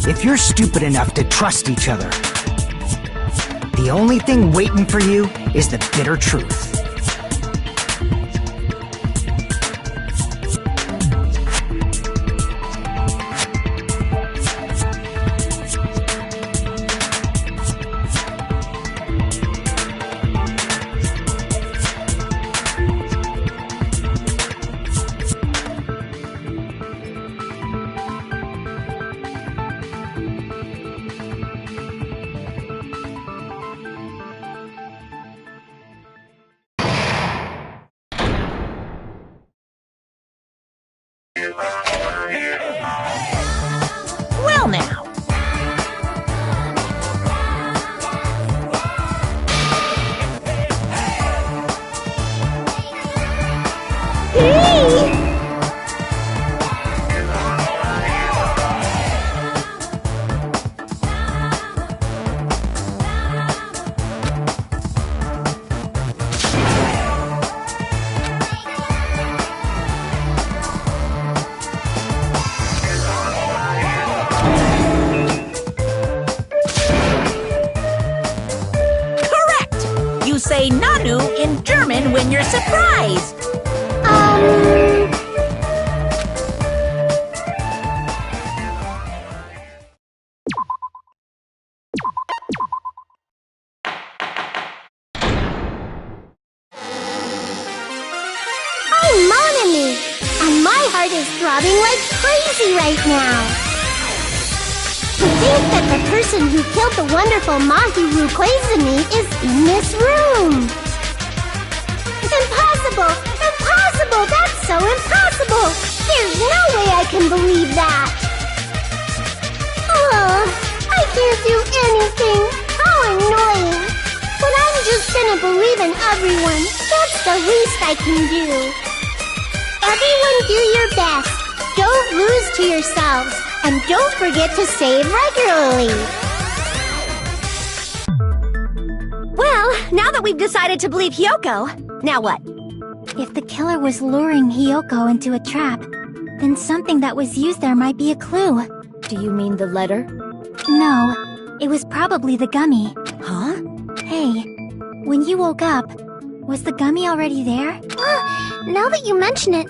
If you're stupid enough to trust each other, the only thing waiting for you is the bitter truth. Well now. Hey! You say Nanu in German when you're surprised. Oh, mon ami! And my heart is throbbing like crazy right now! To think that the person who killed the wonderful Mahiru Koizumi is in this room! Impossible! Impossible! That's so impossible! There's no way I can believe that! Oh, I can't do anything! How annoying! But I'm just gonna believe in everyone. That's the least I can do. Everyone do your best. Don't lose to yourselves. And don't forget to save regularly. Well, now that we've decided to believe Hyoko, now what? If the killer was luring Hyoko into a trap, then something that was used there might be a clue. Do you mean the letter? No, it was probably the gummy. Huh? Hey, when you woke up, was the gummy already there? Now that you mention it,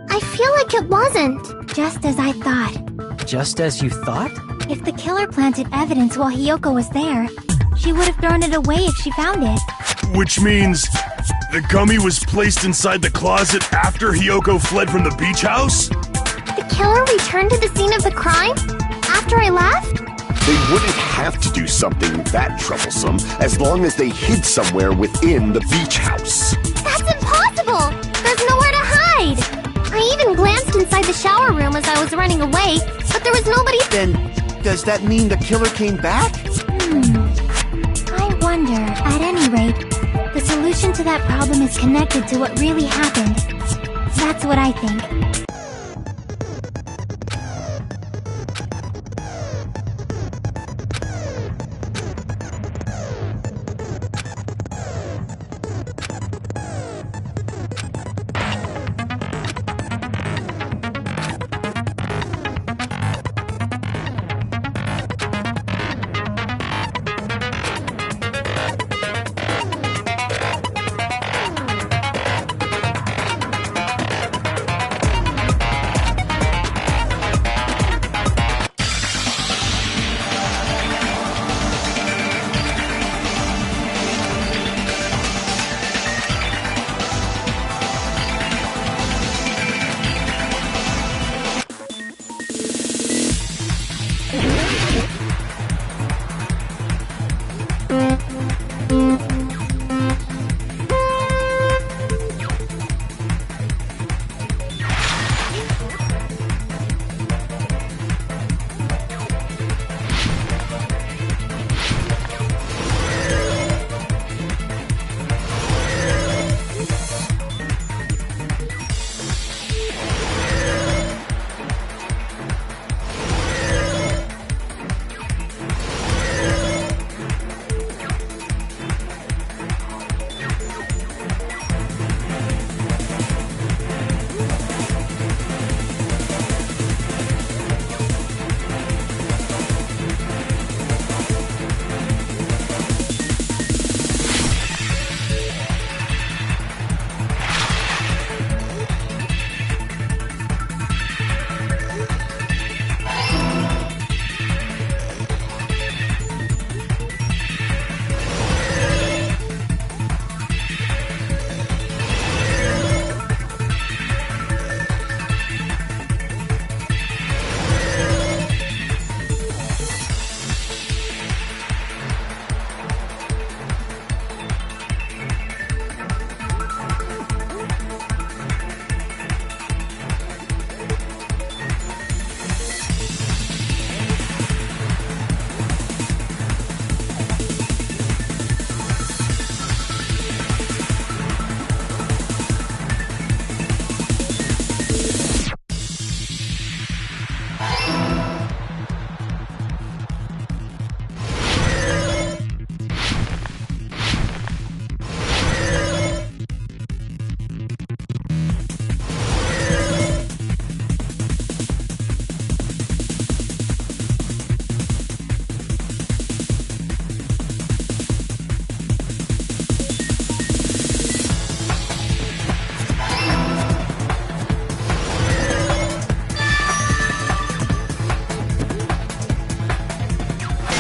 I feel like it wasn't. Just as I thought. Just as you thought? If the killer planted evidence while Hiyoko was there, she would have thrown it away if she found it. Which means the gummy was placed inside the closet after Hiyoko fled from the beach house? The killer returned to the scene of the crime? After I left? They wouldn't have to do something that troublesome as long as they hid somewhere within the beach house. That's impossible! There's nowhere to hide! I even glanced inside the shower room as I was running away, but there was nobody— Then, does that mean the killer came back? I wonder, at any rate, the solution to that problem is connected to what really happened. That's what I think.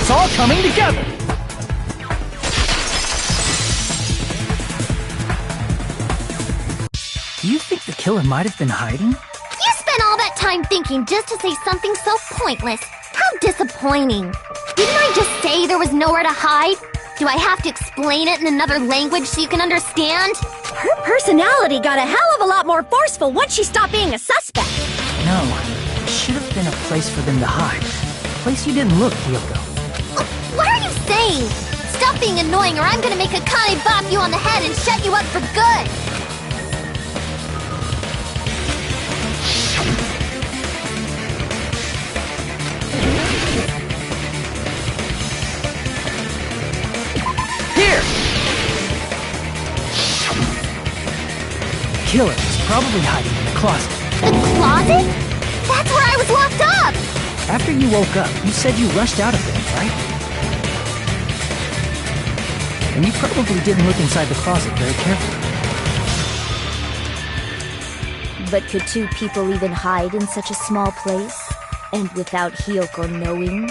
It's all coming together! Do you think the killer might have been hiding? You spent all that time thinking just to say something so pointless. How disappointing. Didn't I just say there was nowhere to hide? Do I have to explain it in another language so you can understand? Her personality got a hell of a lot more forceful once she stopped being a suspect. No, it should have been a place for them to hide. A place you didn't look, Hiyoko. What are you saying? Stop being annoying or I'm gonna make Akane bop you on the head and shut you up for good! Here! The killer is probably hiding in the closet. The closet? That's where I was locked up! After you woke up, you said you rushed out of there, right? And you probably didn't look inside the closet very carefully. But could two people even hide in such a small place? And without Hiyoko knowing?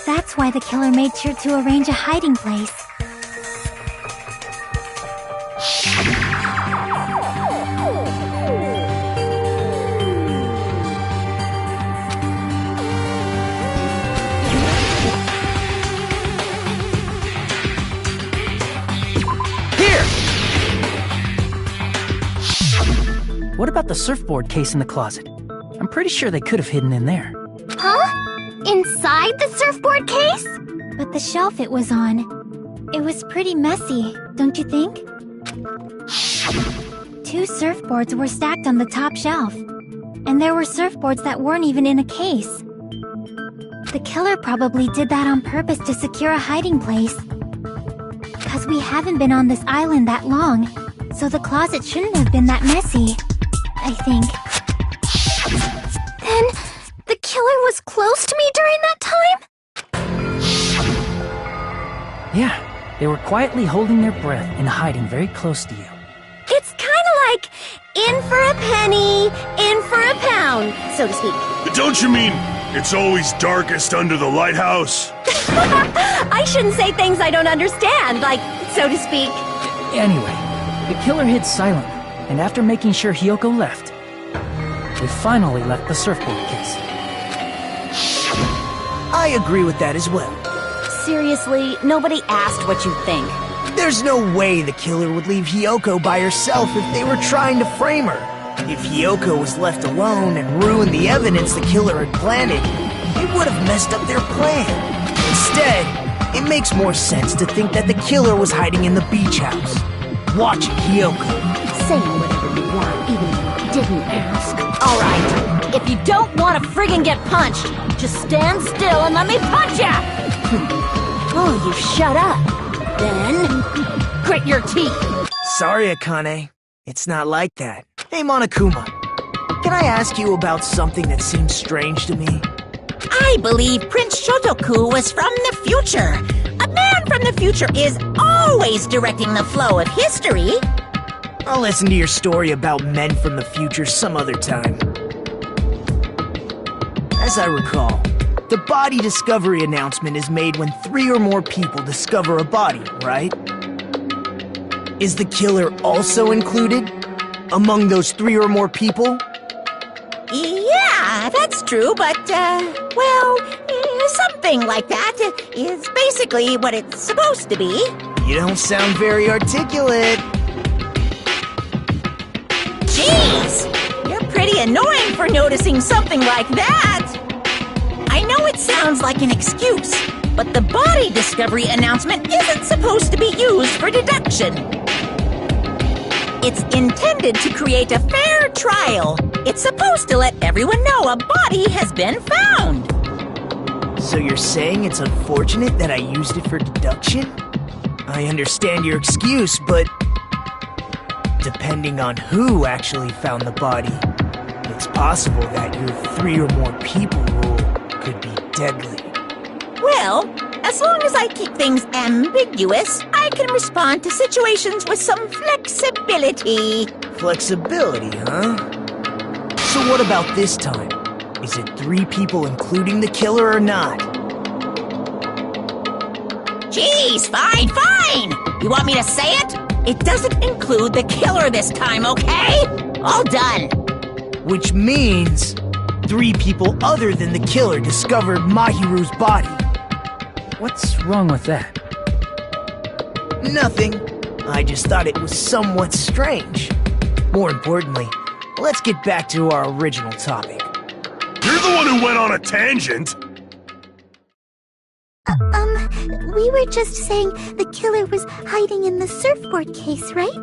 That's why the killer made sure to arrange a hiding place. What about the surfboard case in the closet? I'm pretty sure they could have hidden in there. Huh? Inside the surfboard case? But the shelf it was on, it was pretty messy, don't you think? 2 surfboards were stacked on the top shelf, and there were surfboards that weren't even in a case. The killer probably did that on purpose to secure a hiding place. Because we haven't been on this island that long, so the closet shouldn't have been that messy, I think. Then, the killer was close to me during that time? Yeah, they were quietly holding their breath and hiding very close to you. It's kinda like in for a penny, in for a pound, so to speak. Don't you mean it's always darkest under the lighthouse? I shouldn't say things I don't understand, like, so to speak. Anyway, the killer hid silently, and after making sure Hiyoko left, they finally left the surfboard case. I agree with that as well. Seriously, nobody asked what you think. There's no way the killer would leave Hiyoko by herself if they were trying to frame her. If Hiyoko was left alone and ruined the evidence the killer had planted, it would have messed up their plan. Instead, it makes more sense to think that the killer was hiding in the beach house, watching Hiyoko. Saying whatever you want, even if you didn't ask. Alright, if you don't want to friggin' get punched, just stand still and let me punch ya! Oh, you shut up. Then, grit your teeth. Sorry, Akane. It's not like that. Hey, Monokuma. Can I ask you about something that seems strange to me? I believe Prince Shotoku was from the future. A man from the future is always directing the flow of history. I'll listen to your story about men from the future some other time. As I recall, the body discovery announcement is made when 3 or more people discover a body, right? Is the killer also included among those 3 or more people? Yeah, that's true, but, well, something like that is basically what it's supposed to be. You don't sound very articulate. Jeez! You're pretty annoying for noticing something like that! I know it sounds like an excuse, but the body discovery announcement isn't supposed to be used for deduction. It's intended to create a fair trial. It's supposed to let everyone know a body has been found. So you're saying it's unfortunate that I used it for deduction? I understand your excuse, but depending on who actually found the body, it's possible that your 3 or more people rule could be deadly. Well, as long as I keep things ambiguous, I can respond to situations with some flexibility. Flexibility, huh? So what about this time? Is it 3 people including the killer or not? Jeez, fine! You want me to say it? It doesn't include the killer this time, okay? All done. Which means 3 people other than the killer discovered Mahiru's body. What's wrong with that? Nothing. I just thought it was somewhat strange. More importantly, let's get back to our original topic. You're the one who went on a tangent! We were just saying the killer was hiding in the surfboard case, right?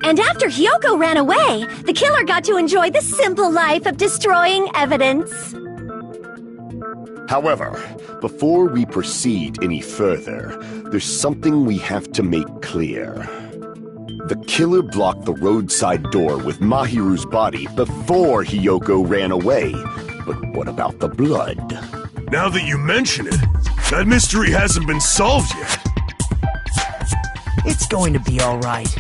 And after Hiyoko ran away, the killer got to enjoy the simple life of destroying evidence. However, before we proceed any further, there's something we have to make clear. The killer blocked the roadside door with Mahiru's body before Hiyoko ran away. But what about the blood? Now that you mention it, that mystery hasn't been solved yet. It's going to be alright.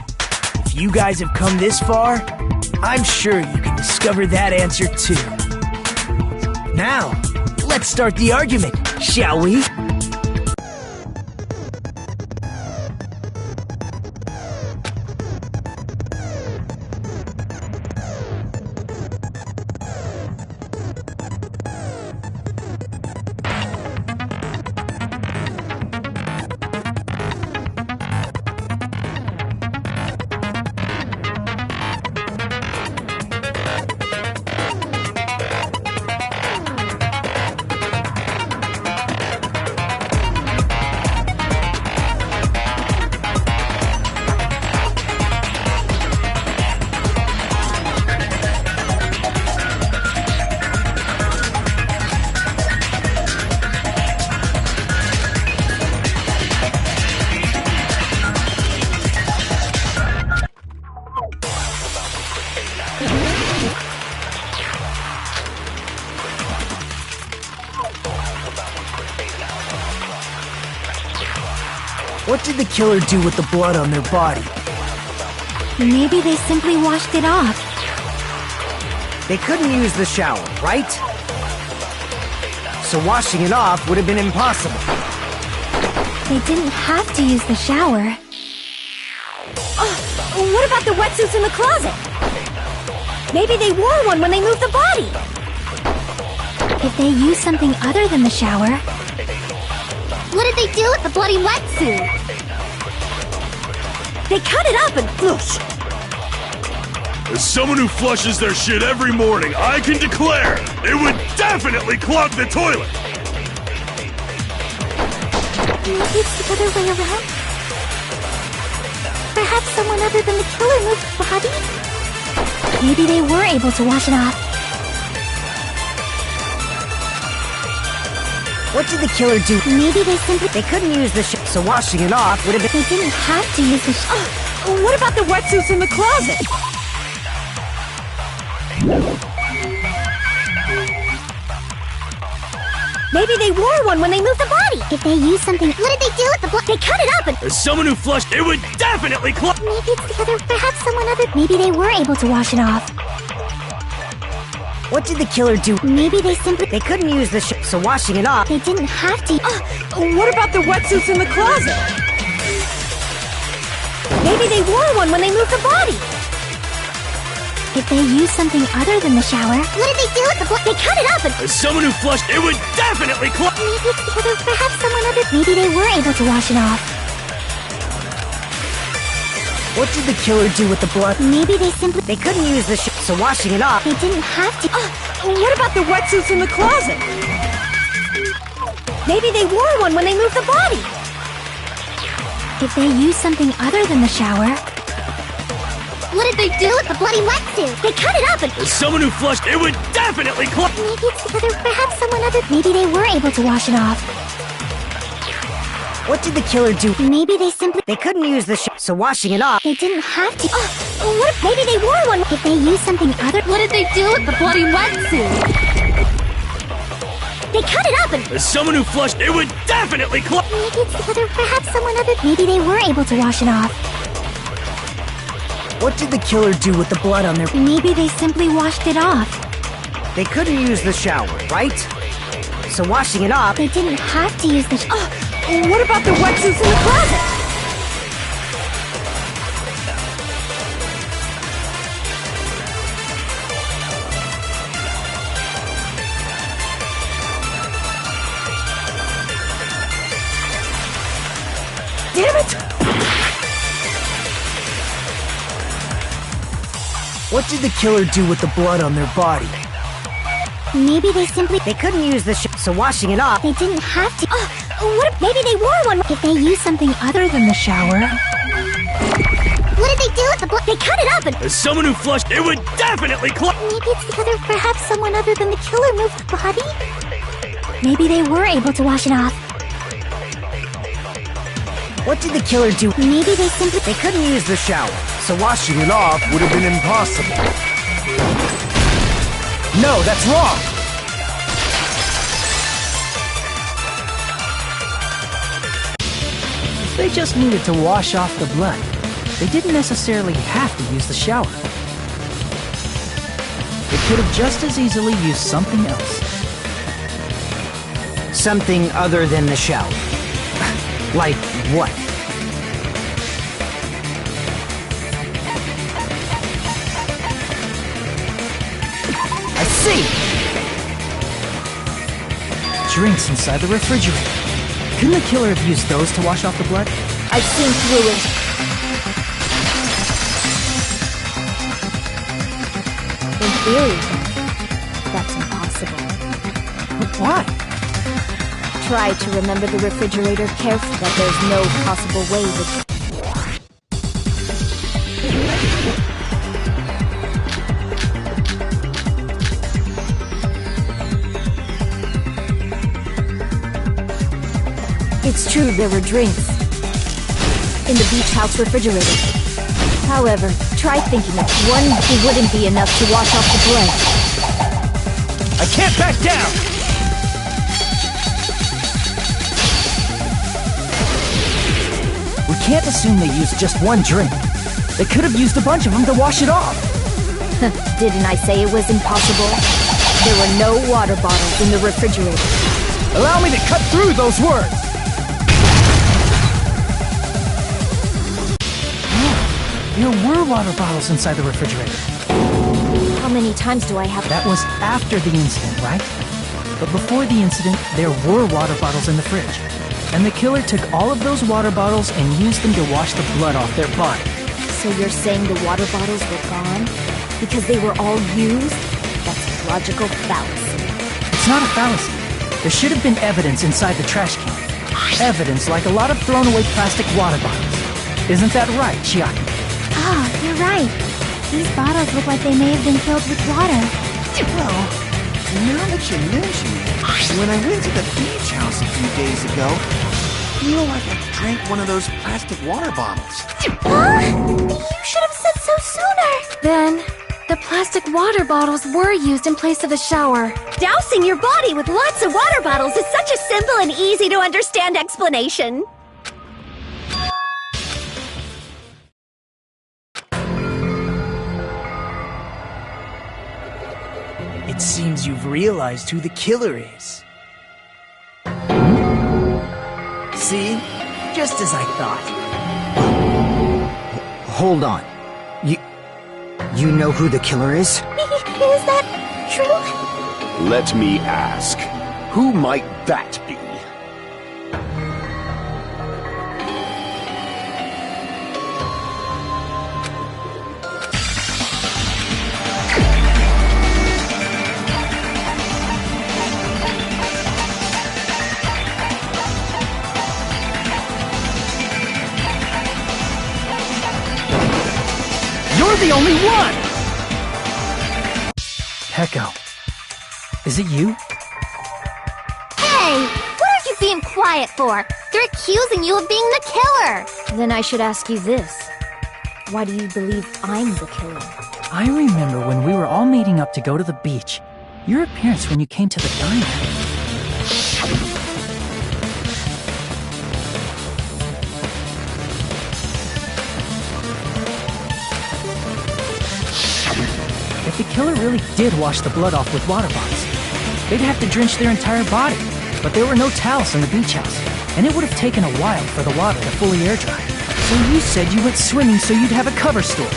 If you guys have come this far, I'm sure you can discover that answer too. Now, let's start the argument, shall we? What did the killer do with the blood on their body? Maybe they simply washed it off. They couldn't use the shower, right? So washing it off would have been impossible. They didn't have to use the shower. Oh, what about the wetsuits in the closet? Maybe they wore one when they moved the body. If they used something other than the shower... What did they do with the bloody wetsuit? They cut it up and whoosh. As someone who flushes their shit every morning, I can declare it would definitely clog the toilet! Maybe it's the other way around? Perhaps someone other than the killer moved the body? Maybe they were able to wash it off. What did the killer do? Maybe they simply... They couldn't use the so washing it off would have been... They didn't have to use the what about the wetsuits in the closet? Maybe they wore one when they moved the body. If they used something... What did they do with the blood? They cut it up and... As someone who flushed, it would definitely clog... Maybe it's the other... Perhaps someone other... Maybe they were able to wash it off. What did the killer do? Maybe they simply... They couldn't use the so washing it off... They didn't have to... what about the wetsuits in the closet? Maybe they wore one when they moved the body. If they used something other than the shower... What did they do with the blood? They cut it up and... As someone who flushed, it would definitely clog... Maybe it's the other... Perhaps someone other... Maybe they were able to wash it off. What did the killer do with the blood? Maybe they simply... They couldn't use the so washing it off... They didn't have to... what about the wetsuits in the closet? Maybe they wore one when they moved the body. If they used something other than the shower... What did they do with the bloody wetsuit? They cut it up and... As someone who flushed, it would definitely clog... Maybe it's the other... Perhaps someone other... Maybe they were able to wash it off. What did the killer do? Maybe they simply... They couldn't use the so washing it off... They didn't have to... what if maybe they wore one? If they used something other... What did they do with the bloody wetsuit? They cut it up and... As someone who flushed, it would definitely clog... Maybe it's the other... Perhaps someone other... Maybe they were able to wash it off. What did the killer do with the blood on their... Maybe they simply washed it off. They couldn't use the shower, right? So washing it off... They didn't have to use the... what about the wetsuits in the closet? Damn it! What did the killer do with the blood on their body? Maybe they simply... They couldn't use the so washing it off... They didn't have to... what if maybe they wore one? If they used something other than the shower... What did they do with the blood? They cut it up and... As someone who flushed, it would definitely clog... Maybe it's the other... Perhaps someone other than the killer moved the body? Maybe they were able to wash it off. What did the killer do? Maybe they simply... They couldn't use the shower. So washing it off would have been impossible. No, that's wrong! They just needed to wash off the blood. they didn't necessarily have to use the shower. They could have just as easily used something else. Something other than the shower. Like what? I see! Drinks inside the refrigerator. Couldn't the killer have used those to wash off the blood? I've seen through it. In theory, that's impossible. But why? Try to remember the refrigerator carefully, that there's no possible way that... It's true there were drinks in the beach house refrigerator. However, try thinking of one who wouldn't be enough to wash off the blood. I can't back down! We can't assume they used just one drink. They could have used a bunch of them to wash it off. Didn't I say it was impossible? There were no water bottles in the refrigerator. Allow me to cut through those words! There were water bottles inside the refrigerator. How many times do I have... That was after the incident, right? But before the incident, there were water bottles in the fridge. And the killer took all of those water bottles and used them to wash the blood off their body. So you're saying the water bottles were gone? Because they were all used? That's a logical fallacy. It's not a fallacy. There should have been evidence inside the trash can. Evidence like a lot of thrown away plastic water bottles. Isn't that right, Chiaki? Ah, you're right. These bottles look like they may have been filled with water. Well, now that you mention it, when I went to the beach house a few days ago, I feel like I drank one of those plastic water bottles. Huh? You should have said so sooner. Then, the plastic water bottles were used in place of the shower. Dousing your body with lots of water bottles is such a simple and easy to understand explanation. It seems you've realized who the killer is. See? Just as I thought. Hold on. You know who the killer is? Is that true? Let me ask, who might that be? You're the only one! Heko. Is it you? Hey! What are you being quiet for? They're accusing you of being the killer! Then I should ask you this. Why do you believe I'm the killer? I remember when we were all meeting up to go to the beach. Your appearance when you came to the diner. If the killer really did wash the blood off with water bottles, they'd have to drench their entire body. But there were no towels in the beach house, and it would have taken a while for the water to fully air dry. So you said you went swimming so you'd have a cover story.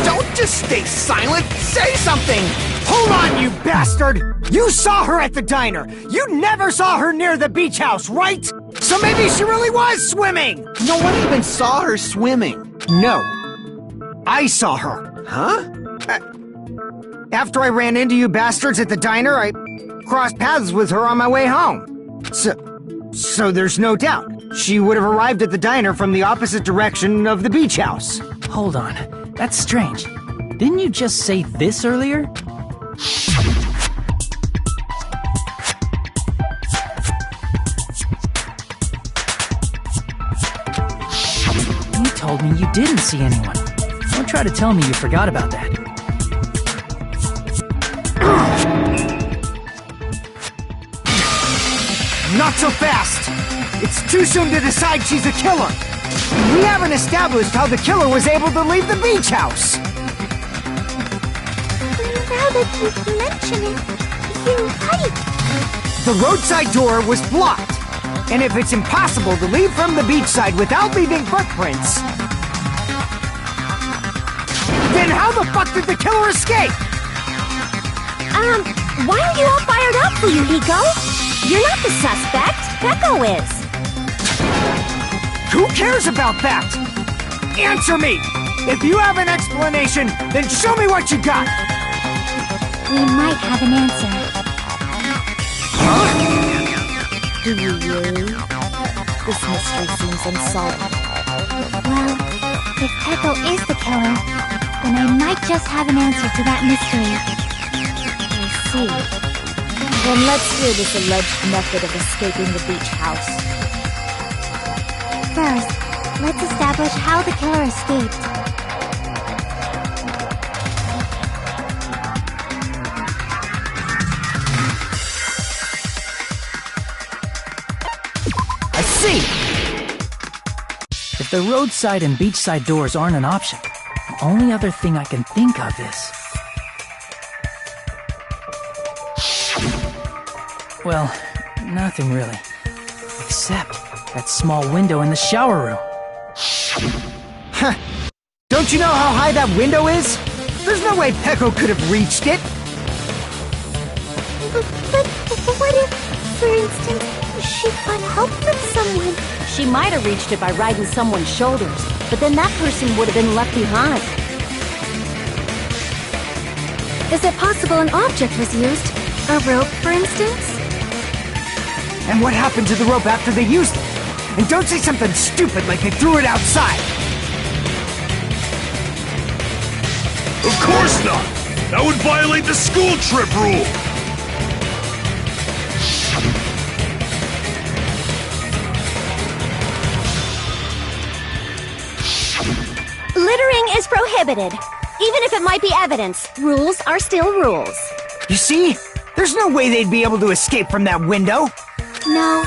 Don't just stay silent! Say something! Hold on, you bastard! You saw her at the diner! You never saw her near the beach house, right? So maybe she really was swimming! No one even saw her swimming. No. I saw her. Huh? After I ran into you bastards at the diner, I crossed paths with her on my way home. So there's no doubt. She would have arrived at the diner from the opposite direction of the beach house. Hold on. That's strange. Didn't you just say this earlier? You told me you didn't see anyone. Don't try to tell me you forgot about that. Not so fast! It's too soon to decide she's a killer! We haven't established how the killer was able to leave the beach house. Now that you mention it, you're right. The roadside door was blocked. And if it's impossible to leave from the beachside without leaving footprints, then how the fuck did the killer escape? Why are you all fired up, Fuyuhiko? You're not the suspect. Peko is. Who cares about that? Answer me! If you have an explanation, then show me what you got! We might have an answer. Huh? Do you really? This mystery seems unsolvable. Well, if Peko is the killer, then I might just have an answer to that mystery. I see. Then let's hear this alleged method of escaping the beach house. First, let's establish how the killer escaped. I see! If the roadside and beachside doors aren't an option, the only other thing I can think of is... Well, nothing really. Except that small window in the shower room. Huh. Don't you know how high that window is? There's no way Peko could have reached it! But what if, for instance, she got help from someone? She might have reached it by riding someone's shoulders, but then that person would have been left behind. Is it possible an object was used? A rope, for instance? And what happened to the rope after they used it? And don't say something stupid like they threw it outside! Of course not! That would violate the school trip rule! Littering is prohibited. Even if it might be evidence, rules are still rules. You see? There's no way they'd be able to escape from that window! No,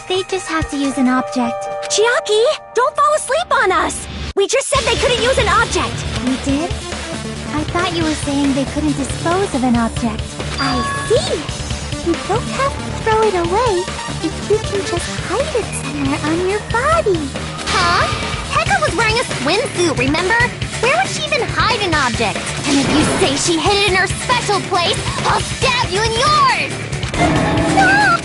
they just have to use an object. Chiaki, don't fall asleep on us! We just said they couldn't use an object! We did? I thought you were saying they couldn't dispose of an object. I see! You don't have to throw it away if you can just hide it somewhere on your body. Huh? Pekka was wearing a swimsuit, remember? Where would she even hide an object? And if you say she hid it in her special place, I'll stab you in yours! No!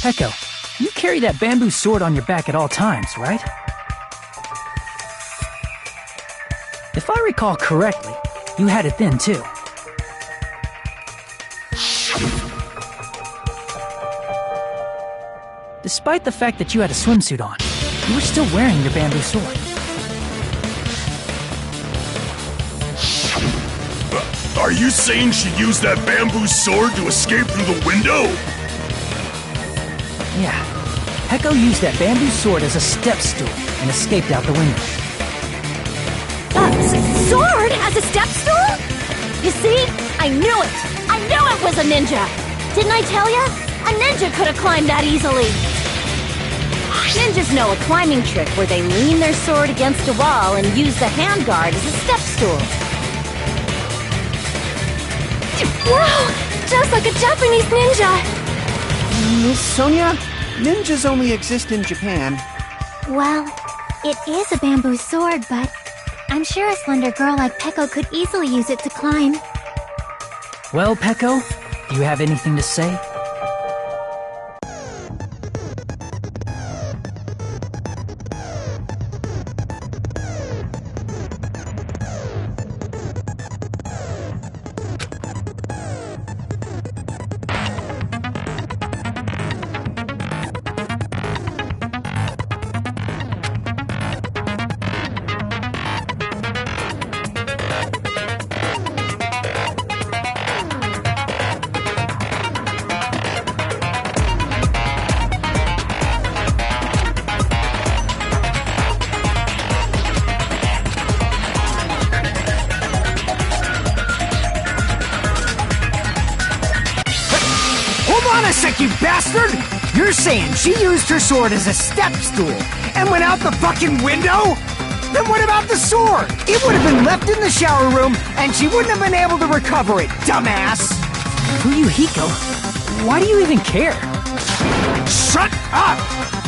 Peko, you carry that bamboo sword on your back at all times, right? If I recall correctly, you had it then too. Despite the fact that you had a swimsuit on, you were still wearing your bamboo sword. Are you saying she used that bamboo sword to escape through the window? Yeah. Peko used that bamboo sword as a step stool and escaped out the window. Sword as a step stool? You see? I knew it! I knew it was a ninja! Didn't I tell ya? A ninja could have climbed that easily! Ninjas know a climbing trick where they lean their sword against a wall and use the handguard as a step stool. Wow! Just like a Japanese ninja! Miss Sonia, ninjas only exist in Japan. Well, it is a bamboo sword, but I'm sure a slender girl like Peko could easily use it to climb. Well, Peko, do you have anything to say? You bastard! You're saying she used her sword as a step stool and went out the fucking window? Then what about the sword? It would have been left in the shower room and she wouldn't have been able to recover it, dumbass! Fuyuhiko, why do you even care? Shut up!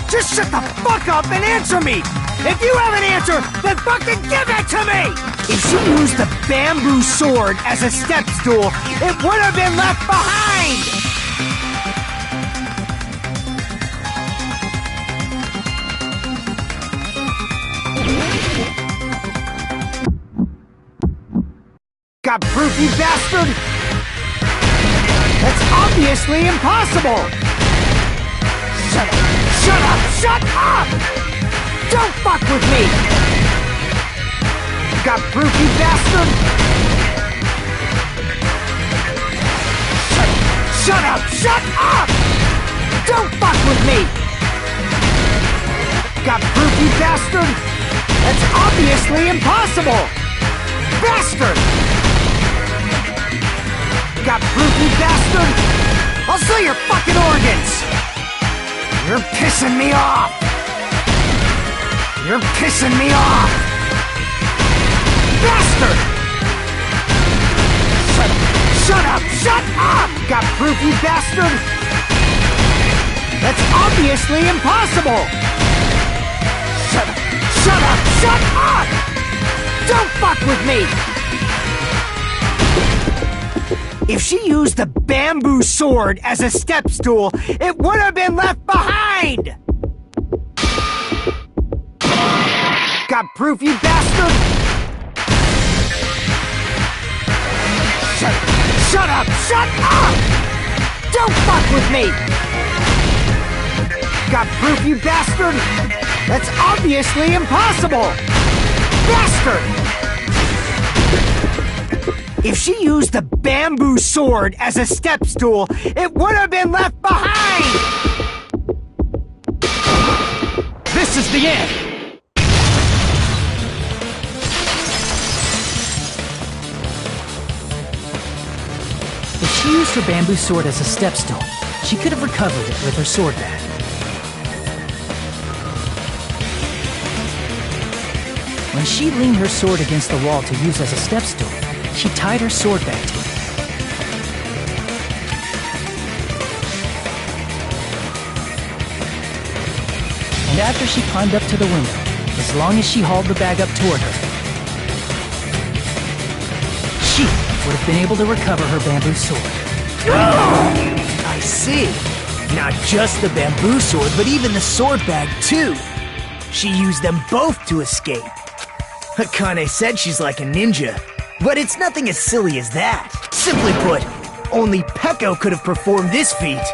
Just shut the fuck up and answer me! If you have an answer, then fucking give it to me! If she used the bamboo sword as a step stool, it would have been left behind! Got proof, you bastard? That's obviously impossible! Shut up! Shut up! Shut up! Don't fuck with me! Got proof, you bastard? Shut up! Shut up! Don't fuck with me! Got proof, you bastard? That's obviously impossible! Bastard! Got proof, you bastard? I'll sell your fucking organs! You're pissing me off! You're pissing me off! Bastard! Shut up! Shut up! Got proof, you bastard? That's obviously impossible! Shut up! Shut up! Shut up! Don't fuck with me! If she used the bamboo sword as a step stool, it would have been left behind! Got proof, you bastard? Shut up! Shut up! Don't fuck with me! Got proof, you bastard? That's obviously impossible! Bastard! If she used the bamboo sword as a step stool, it would have been left behind! This is the end! If she used her bamboo sword as a step stool, she could have recovered it with her sword bag. When she leaned her sword against the wall to use as a step stool, she tied her sword back to it. And after she climbed up to the window, as long as she hauled the bag up toward her, she would have been able to recover her bamboo sword. I see. Not just the bamboo sword, but even the sword bag, too. She used them both to escape. Akane said she's like a ninja, but it's nothing as silly as that. Simply put, only Peko could have performed this feat.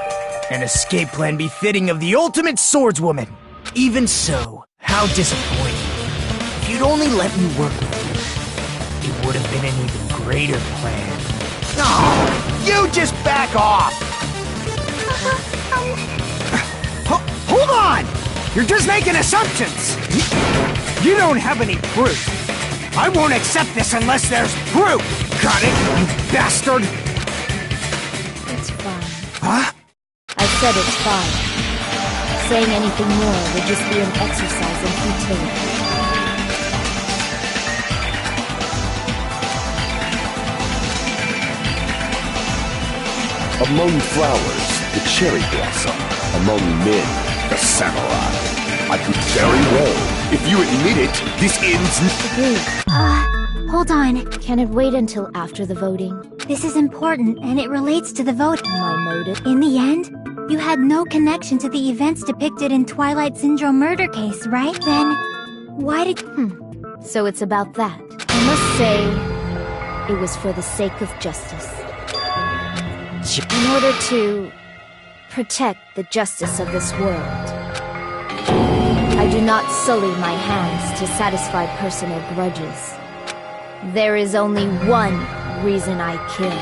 An escape plan befitting of the ultimate swordswoman. Even so, how disappointing. If you'd only let me work with you, it would have been an even greater plan. Oh, you just back off! Hold on! You're just making assumptions! You don't have any proof. I won't accept this unless there's proof! Got it, you bastard? It's fine. Huh? I said it's fine. Saying anything more would just be an exercise in futility. Among flowers, the cherry blossom. Among men, the samurai. I could very well. If you admit it, this ends... Hold on. Can it wait until after the voting? This is important, and it relates to the vote. My motive? In the end, you had no connection to the events depicted in Twilight Syndrome murder case, right? Then, why did... So it's about that. I must say, it was for the sake of justice. In order to protect the justice of this world. I do not sully my hands to satisfy personal grudges. There is only one reason I kill.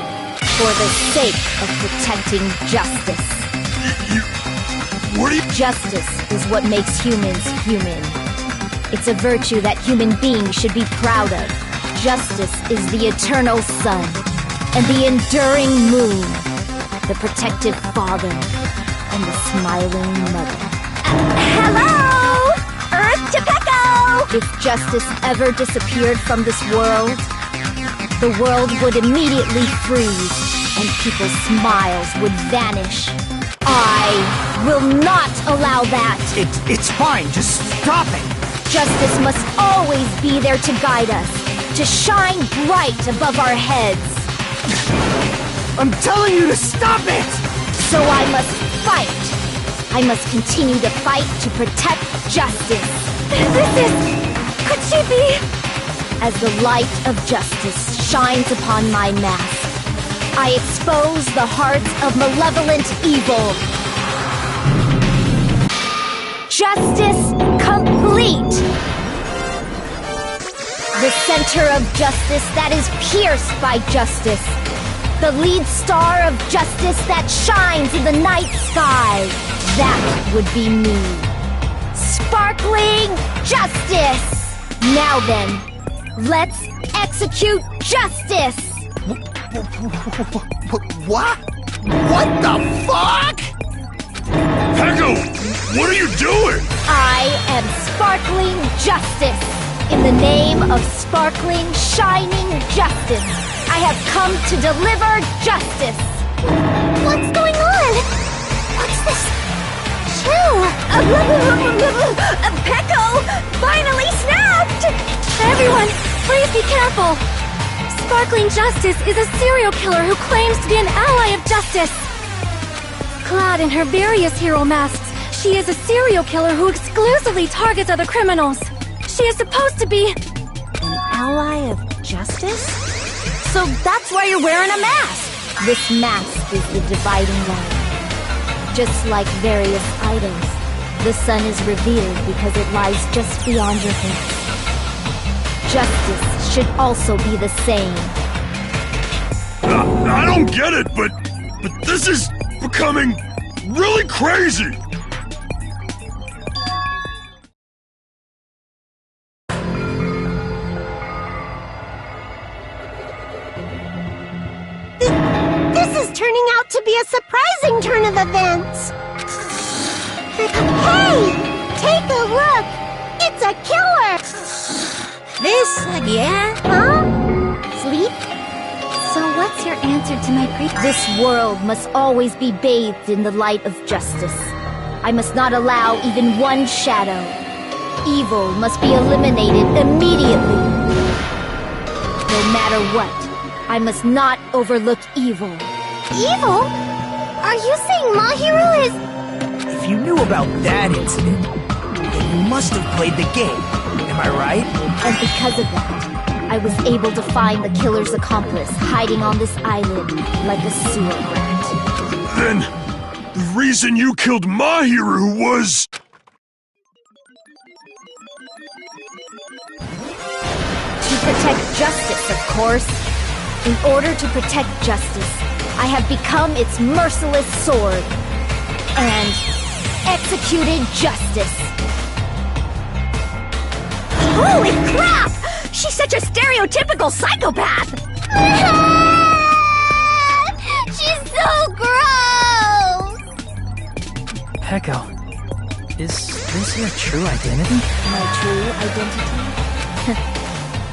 For the sake of protecting justice. What are you... Justice is what makes humans human. It's a virtue that human beings should be proud of. Justice is the eternal sun and the enduring moon, the protective father and the smiling mother. Hello! Earth to Peko! If justice ever disappeared from this world, the world would immediately freeze and people's smiles would vanish. I will not allow that! It's fine, just stop it! Justice must always be there to guide us, to shine bright above our heads. I'm telling you to stop it! So I must fight! I must continue to fight to protect justice. Could she be? As the light of justice shines upon my mask, I expose the hearts of malevolent evil. Justice complete! The center of justice that is pierced by justice. The lead star of justice that shines in the night sky. That would be me. Sparkling justice! Now then, let's execute justice! What? What the fuck? Peko, what are you doing? I am sparkling justice. In the name of sparkling, shining justice, I have come to deliver justice. What's going on? What's this? Chill! Peko finally snapped! Everyone, please be careful! Sparkling Justice is a serial killer who claims to be an ally of justice. Clad in her various hero masks, she is a serial killer who exclusively targets other criminals. She is supposed to be an ally of justice? So that's why you're wearing a mask! This mask is the dividing line. Just like various items, the sun is revealed because it lies just beyond your head. Justice should also be the same. I don't get it, but this is becoming really crazy. This is turning out to be a surprising turn of events. Hey! Take a look! It's a killer! This again? Huh? Sleep? So what's your answer to my This world must always be bathed in the light of justice. I must not allow even one shadow. Evil must be eliminated immediately. No matter what, I must not overlook evil. Evil? Are you saying Mahiru is... If you knew about that incident, then you must have played the game. Am I right? And because of that, I was able to find the killer's accomplice hiding on this island like a sewer rat. Then, the reason you killed Mahiru was... To protect justice, of course. In order to protect justice, I have become its merciless sword. And executed justice. Holy crap! She's such a stereotypical psychopath! She's so gross! Peko, is this your true identity? My true identity?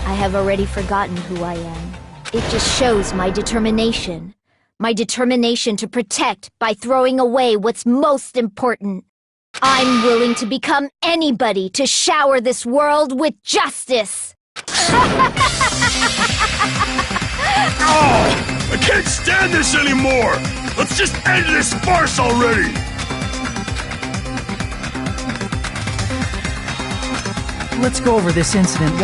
I have already forgotten who I am. It just shows my determination. My determination to protect by throwing away what's most important. I'm willing to become anybody to shower this world with justice! Oh! I can't stand this anymore! Let's just end this farce already! Let's go over this incident.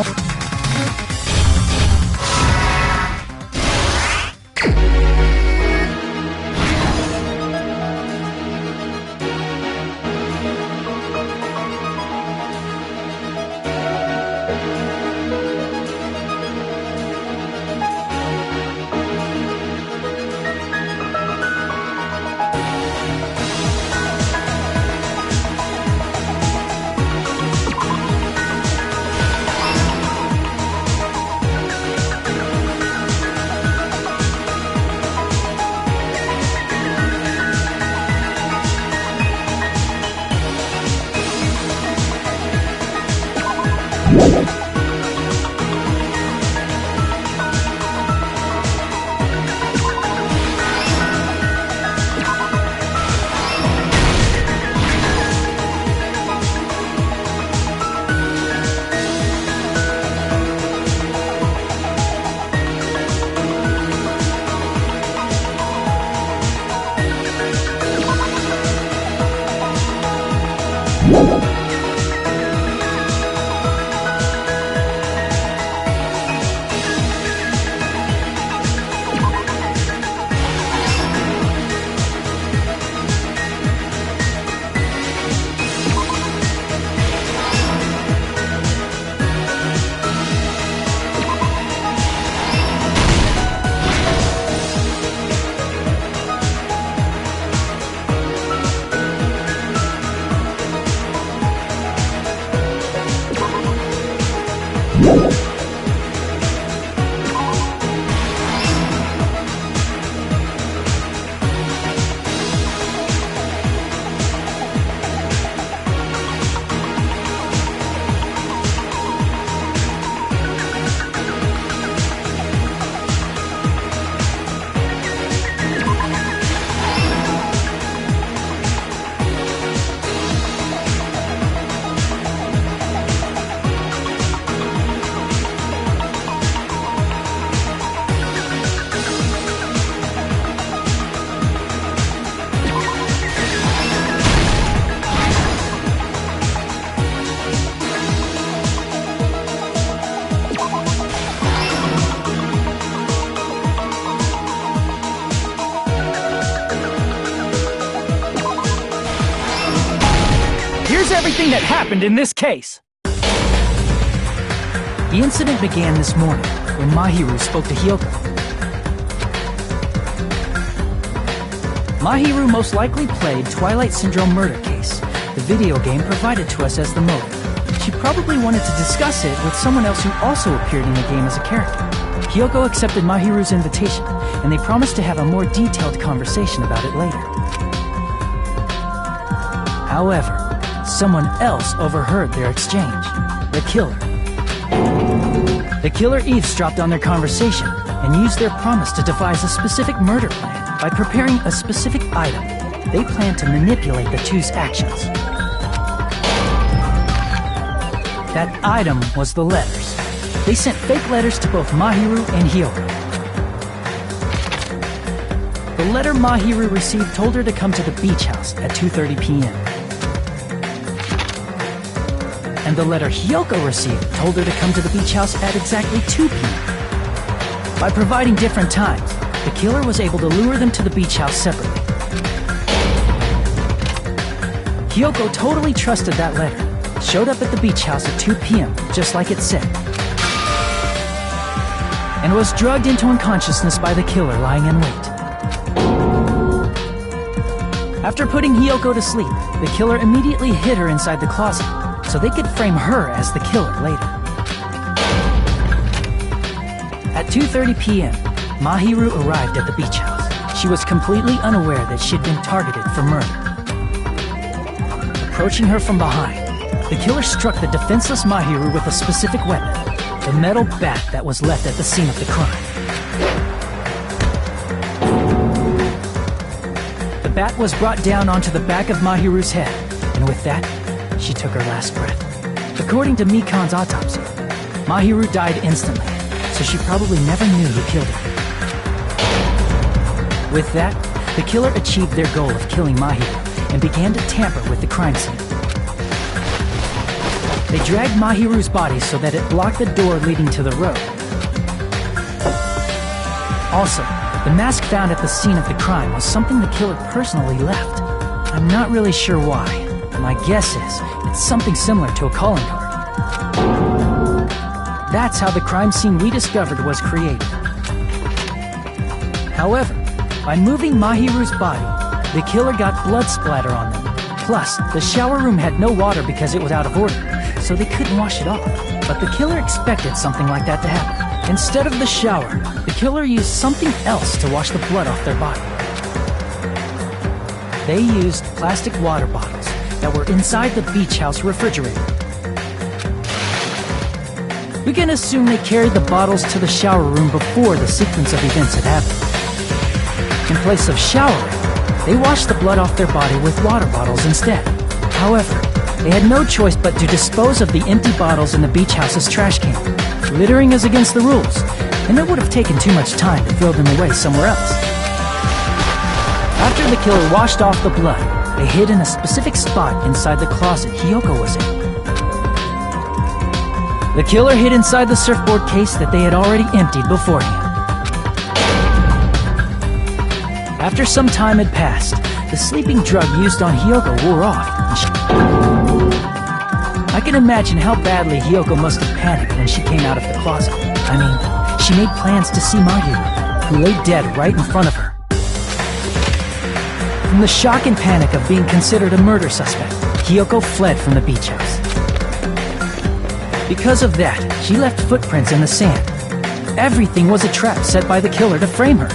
Everything that happened in this case. The incident began this morning when Mahiru spoke to Hyoko. Mahiru most likely played Twilight Syndrome Murder Case, the video game provided to us as the motive. She probably wanted to discuss it with someone else who also appeared in the game as a character. Hyoko accepted Mahiru's invitation, and they promised to have a more detailed conversation about it later. However, someone else overheard their exchange. The killer. The killer eavesdropped on their conversation and used their promise to devise a specific murder plan by preparing a specific item. They planned to manipulate the two's actions. That item was the letters. They sent fake letters to both Mahiru and Hyoko. The letter Mahiru received told her to come to the beach house at 2:30 p.m. And the letter Hiyoko received told her to come to the beach house at exactly 2 p.m. By providing different times, the killer was able to lure them to the beach house separately. Hiyoko totally trusted that letter, showed up at the beach house at 2 p.m., just like it said, and was drugged into unconsciousness by the killer lying in wait. After putting Hiyoko to sleep, the killer immediately hid her inside the closet, so they could frame her as the killer later. At 2:30 p.m., Mahiru arrived at the beach house. She was completely unaware that she'd been targeted for murder. Approaching her from behind, the killer struck the defenseless Mahiru with a specific weapon, the metal bat that was left at the scene of the crime. The bat was brought down onto the back of Mahiru's head, and with that, she took her last breath. According to Mikan's autopsy, Mahiru died instantly, so she probably never knew who killed her. With that, the killer achieved their goal of killing Mahiru and began to tamper with the crime scene. They dragged Mahiru's body so that it blocked the door leading to the road. Also, the mask found at the scene of the crime was something the killer personally left. I'm not really sure why. My guess is it's something similar to a calling card. That's how the crime scene we discovered was created. However, by moving Mahiru's body, the killer got blood splatter on them. Plus, the shower room had no water because it was out of order, so they couldn't wash it off. But the killer expected something like that to happen. Instead of the shower, the killer used something else to wash the blood off their body. They used plastic water bottles that were inside the beach house refrigerator. We can assume they carried the bottles to the shower room before the sequence of events had happened. In place of showering, they washed the blood off their body with water bottles instead. However, they had no choice but to dispose of the empty bottles in the beach house's trash can. Littering is against the rules, and it would have taken too much time to throw them away somewhere else. After the killer washed off the blood, they hid in a specific spot inside the closet Hiyoko was in. The killer hid inside the surfboard case that they had already emptied beforehand. After some time had passed, the sleeping drug used on Hiyoko wore off. I can imagine how badly Hiyoko must have panicked when she came out of the closet. I mean, she made plans to see Mahiru, who lay dead right in front of her. From the shock and panic of being considered a murder suspect, Hiyoko fled from the beach house. Because of that, she left footprints in the sand. Everything was a trap set by the killer to frame her.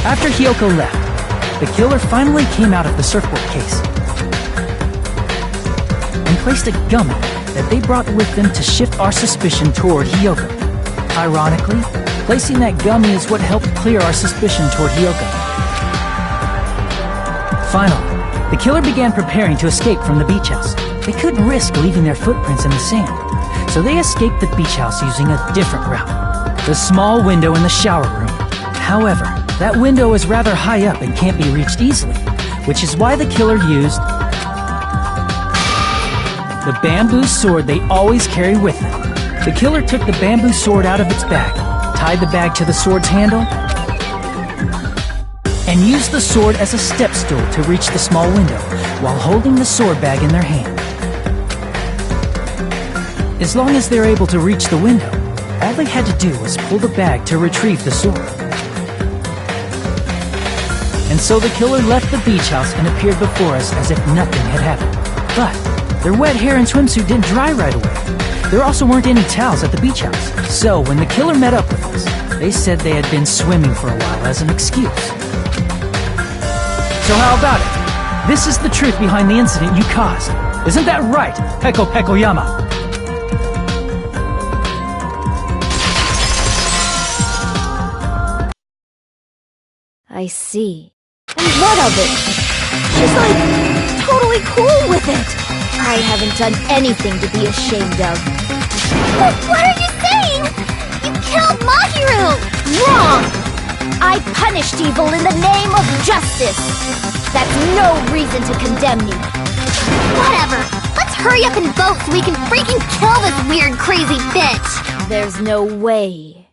After Hiyoko left, the killer finally came out of the surfboard case and placed a gummy that they brought with them to shift our suspicion toward Hiyoko. Ironically, placing that gummy is what helped clear our suspicion toward Hiyoko. Finally, the killer began preparing to escape from the beach house. They couldn't risk leaving their footprints in the sand, so they escaped the beach house using a different route, the small window in the shower room. However, that window is rather high up and can't be reached easily, which is why the killer used the bamboo sword they always carry with them. The killer took the bamboo sword out of its bag, tied the bag to the sword's handle, and used the sword as a step stool to reach the small window while holding the sword bag in their hand. As long as they're able to reach the window, all they had to do was pull the bag to retrieve the sword. And so the killer left the beach house and appeared before us as if nothing had happened. But their wet hair and swimsuit didn't dry right away. There also weren't any towels at the beach house. So when the killer met up with us, they said they had been swimming for a while as an excuse. So how about it? This is the truth behind the incident you caused. Isn't that right, Peko Pekoyama? I see. And what of it? She's like, totally cool with it. I haven't done anything to be ashamed of. What are you saying? You killed Mahiru! Wrong! I punished evil in the name of justice. That's no reason to condemn me. Whatever. Let's hurry up and vote so we can freaking kill this weird, crazy bitch. There's no way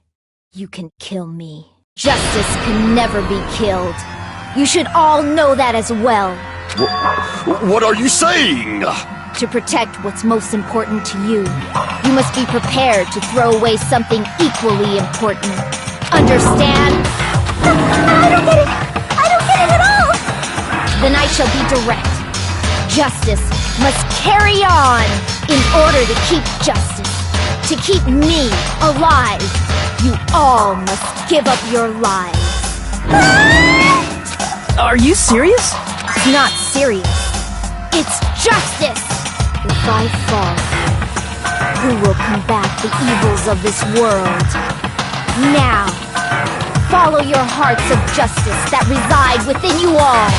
you can kill me. Justice can never be killed. You should all know that as well. What are you saying? To protect what's most important to you, you must be prepared to throw away something equally important. Understand? I don't get it. I don't get it at all. Then I shall be direct. Justice must carry on in order to keep justice. To keep me alive, you all must give up your lives. Are you serious? It's not serious. It's justice. If I fall, who will combat the evils of this world? Now, follow your hearts of justice that reside within you all,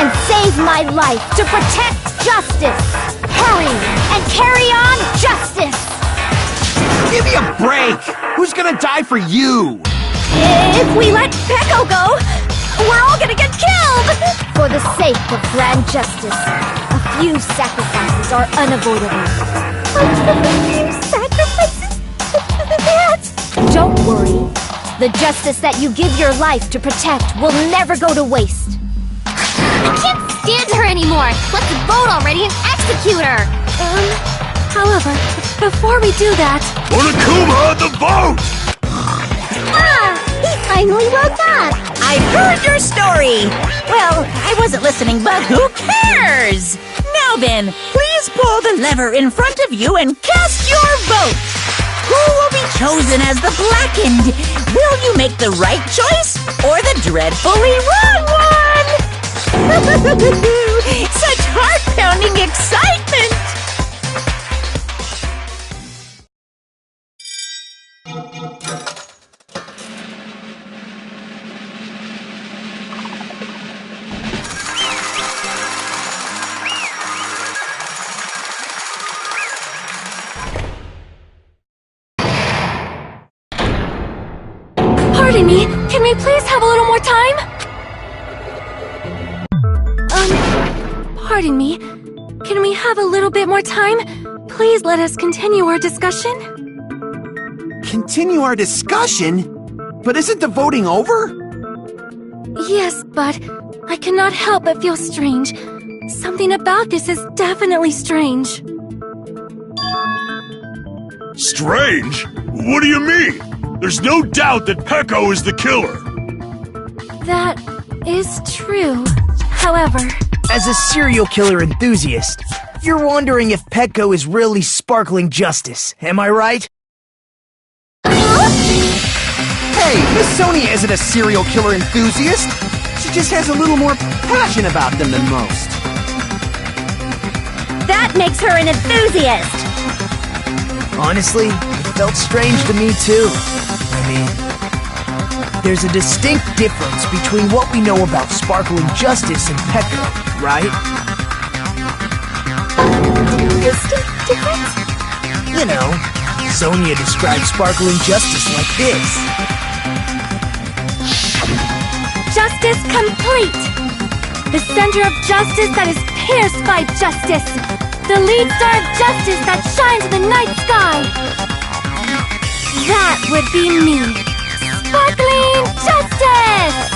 and save my life to protect justice. Hurry and carry on justice. Give me a break! Who's gonna die for you? If we let Peko go, we're all gonna get killed! For the sake of grand justice, a few sacrifices are unavoidable. Don't worry. The justice that you give your life to protect will never go to waste. I can't stand her anymore. Let's vote already and execute her. However, before we do that... Onokuma, the vote! He finally woke up. I heard your story! Well, I wasn't listening, but who cares? Now then, please pull the lever in front of you and cast your vote! Who will be chosen as the blackened? Will you make the right choice or the dreadfully wrong one? Such heart-pounding excitement! Pardon me, can we please have a little more time? Pardon me, can we have a little bit more time? Please let us continue our discussion. Continue our discussion? But isn't the voting over? Yes, but I cannot help but feel strange. Something about this is definitely strange. Strange? What do you mean? There's no doubt that Peko is the killer. That is true. However... As a serial killer enthusiast, you're wondering if Peko is really sparkling justice, am I right? Hey, Miss Sonia isn't a serial killer enthusiast. She just has a little more passion about them than most. That makes her an enthusiast. Honestly, it felt strange to me too. I mean, there's a distinct difference between what we know about sparkling justice and Peko, right? Distinct difference? You know, Sonia describes sparkling justice like this. Justice complete! The center of justice that is pierced by justice! The lead star of justice that shines in the night sky! That would be me! Sparkling justice!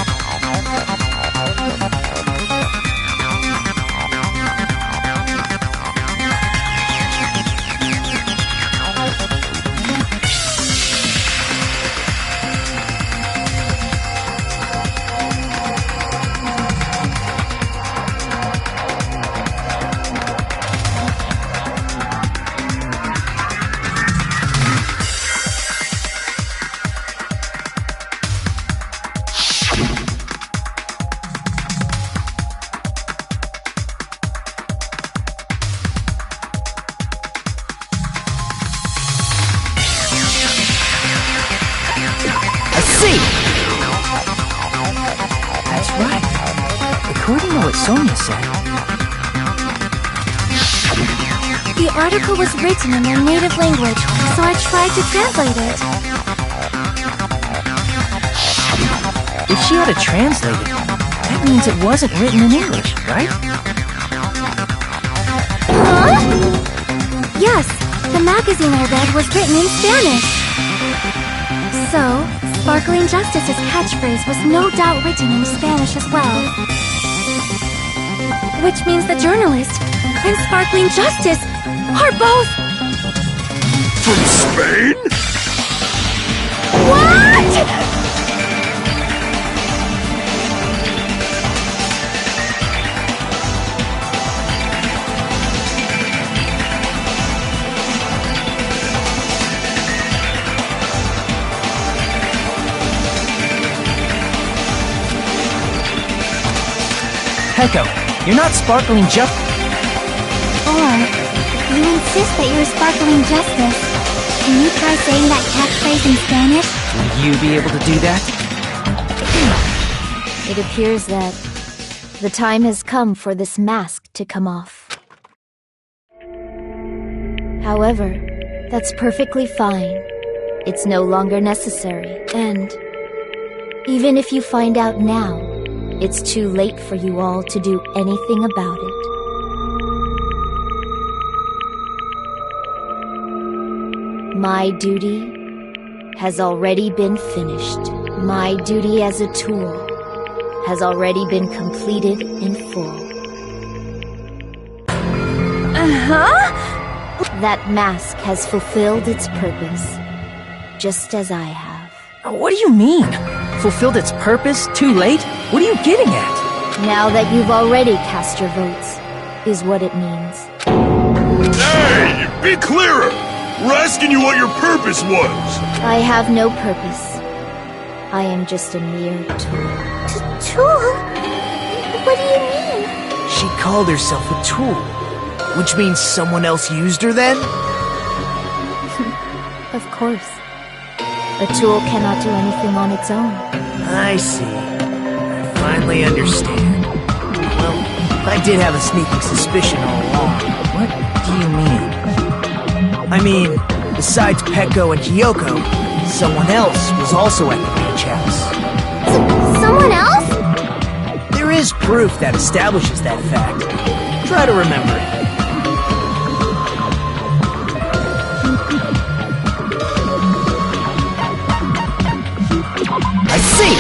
That's right. According to what Sonia said. The article was written in their native language, so I tried to translate it. if she had it translated, that means it wasn't written in English, right? Huh? Yes, the magazine I read was written in Spanish. So, Sparkling Justice's catchphrase was no doubt written in Spanish as well. Which means the journalist and Sparkling Justice are both... From Spain? What?! Peko, you're not Sparkling Justice. Or, if you insist that you're Sparkling Justice, can you try saying that catchphrase in Spanish? Will you be able to do that? It appears that the time has come for this mask to come off. However, that's perfectly fine. It's no longer necessary, and even if you find out now, it's too late for you all to do anything about it. My duty has already been finished. My duty as a tool has already been completed in full. That mask has fulfilled its purpose, just as I have. What do you mean? Fulfilled its purpose? Too late? What are you getting at? Now that you've already cast your votes, is what it means. Hey, be clearer! We're asking you what your purpose was! I have no purpose. I am just a mere tool. Tool? What do you mean? She called herself a tool, which means someone else used her then? Of course. A tool cannot do anything on its own. I see. I finally understand. Well, I did have a sneaking suspicion all along. What do you mean? I mean, besides Peko and Hiyoko, someone else was also at the beach house. Someone else? There is proof that establishes that fact. Try to remember it. I see!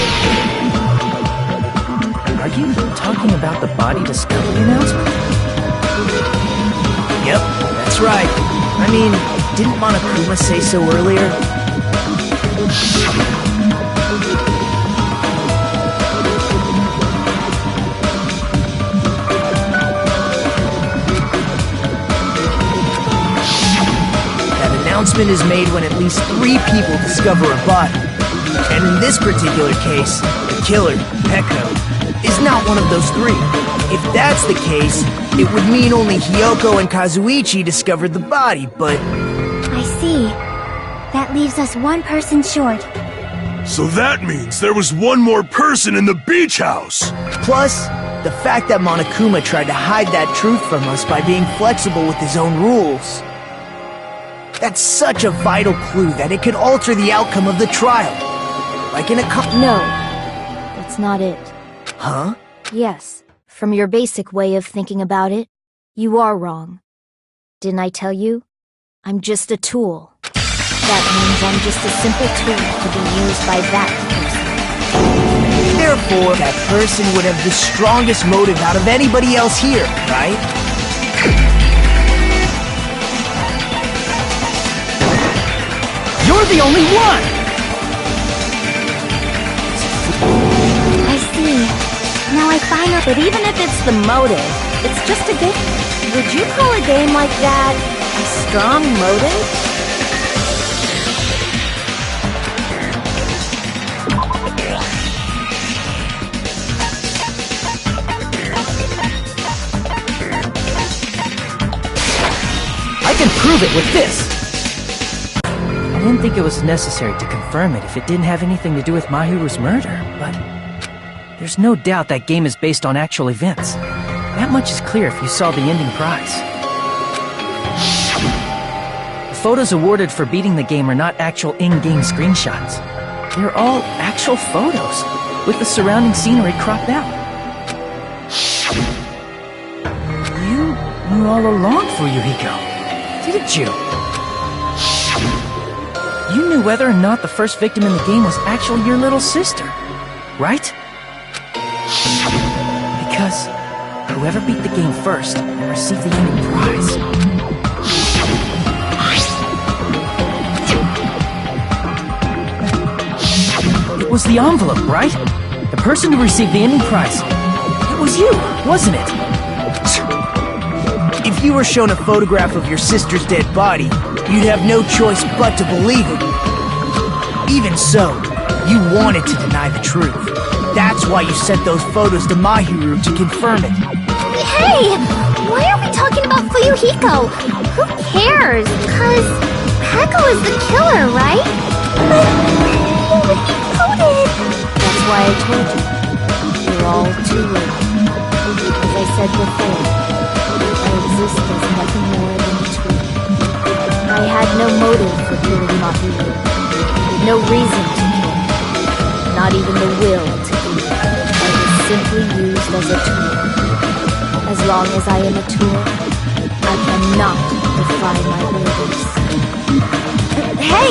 Are you talking about the body discovery announcement? Yep, that's right. I mean, didn't Monokuma say so earlier? That announcement is made when at least 3 people discover a body. And in this particular case, the killer, Peko, is not one of those 3. If that's the case, it would mean only Hiyoko and Kazuichi discovered the body, but... I see. That leaves us one person short. So that means there was one more person in the beach house! Plus, the fact that Monokuma tried to hide that truth from us by being flexible with his own rules. That's such a vital clue that it could alter the outcome of the trial. Like in a No, that's not it. Huh? Yes, from your basic way of thinking about it, you are wrong. Didn't I tell you? I'm just a tool. That means I'm just a simple tool to be used by that person. Therefore, that person would have the strongest motive out of anybody else here, right? You're the only one! I see. Now I finally... But even if it's the motive, it's just a game. Would you call a game like that a strong motive? I can prove it with this! I didn't think it was necessary to confirm it if it didn't have anything to do with Mahiru's murder, but... there's no doubt that game is based on actual events. That much is clear if you saw the ending prize. The photos awarded for beating the game are not actual in-game screenshots. They're all actual photos. with the surrounding scenery cropped out. You knew all along, Fuyuhiko, didn't you? You knew whether or not the first victim in the game was actually your little sister, right? Because whoever beat the game first will receive the ending prize. It was the envelope, right? The person who received the ending prize. It was you, wasn't it? If you were shown a photograph of your sister's dead body, you'd have no choice but to believe it. Even so, you wanted to deny the truth. That's why you sent those photos to Mahiru to confirm it. Hey! Why are we talking about Fuyuhiko? Who cares? 'Cause Peko is the killer, right? That's why I told you. You're all too late. As I said before, I exist as nothing more than a tool. I had no motive for killing Mahiru. No reason to kill. Not even the will to do it. I was simply used as a tool. As long as I am a tool, I cannot defy my orders. Hey!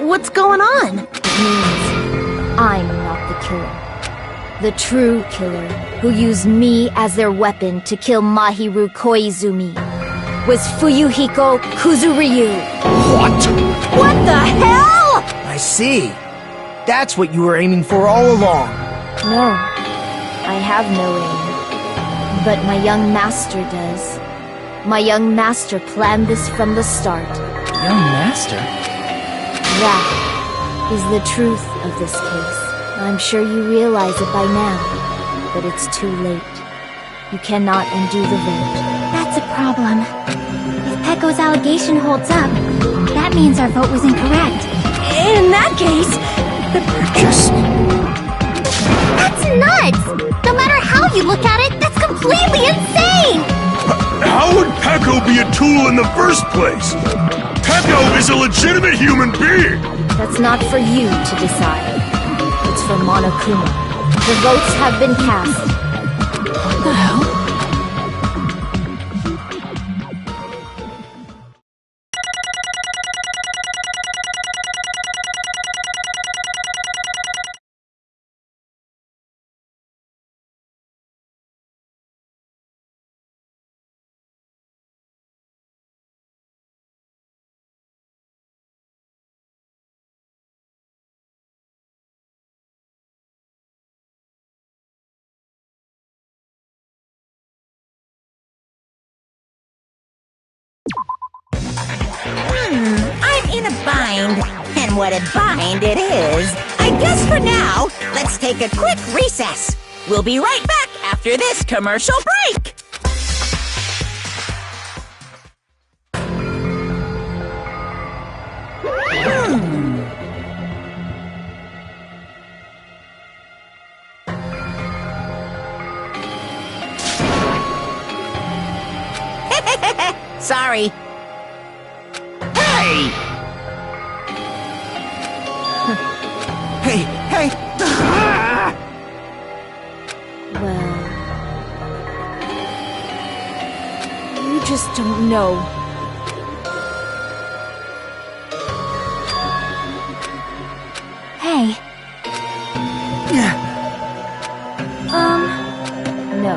What's going on? It means I'm not the killer. The true killer, who used me as their weapon to kill Mahiru Koizumi, was Fuyuhiko Kuzuryu. What? What the hell? I see. That's what you were aiming for all along. No, I have no aim. But my young master does. My young master planned this from the start. Young master? That is the truth of this case. I'm sure you realize it by now, but it's too late. You cannot undo the vote. That's a problem. If Peko's allegation holds up, that means our vote was incorrect. In that case, That's nuts! No matter how you look at it, that's completely insane! How would Peko be a tool in the first place? Peko is a legitimate human being! That's not for you to decide. It's for Monokuma. The votes have been cast. What the hell? I'm in a bind. And what a bind it is. I guess for now, let's take a quick recess. We'll be right back after this commercial break. Sorry. Hey! Hey, hey! Well, you just don't know. Hey, No.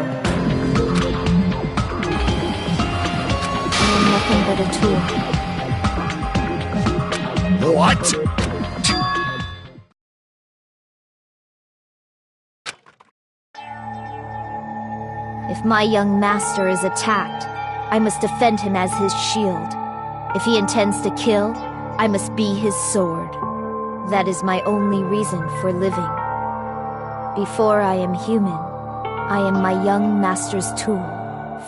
I am nothing but a tool. What? If my young master is attacked, I must defend him as his shield. If he intends to kill, I must be his sword. That is my only reason for living. Before I am human, I am my young master's tool,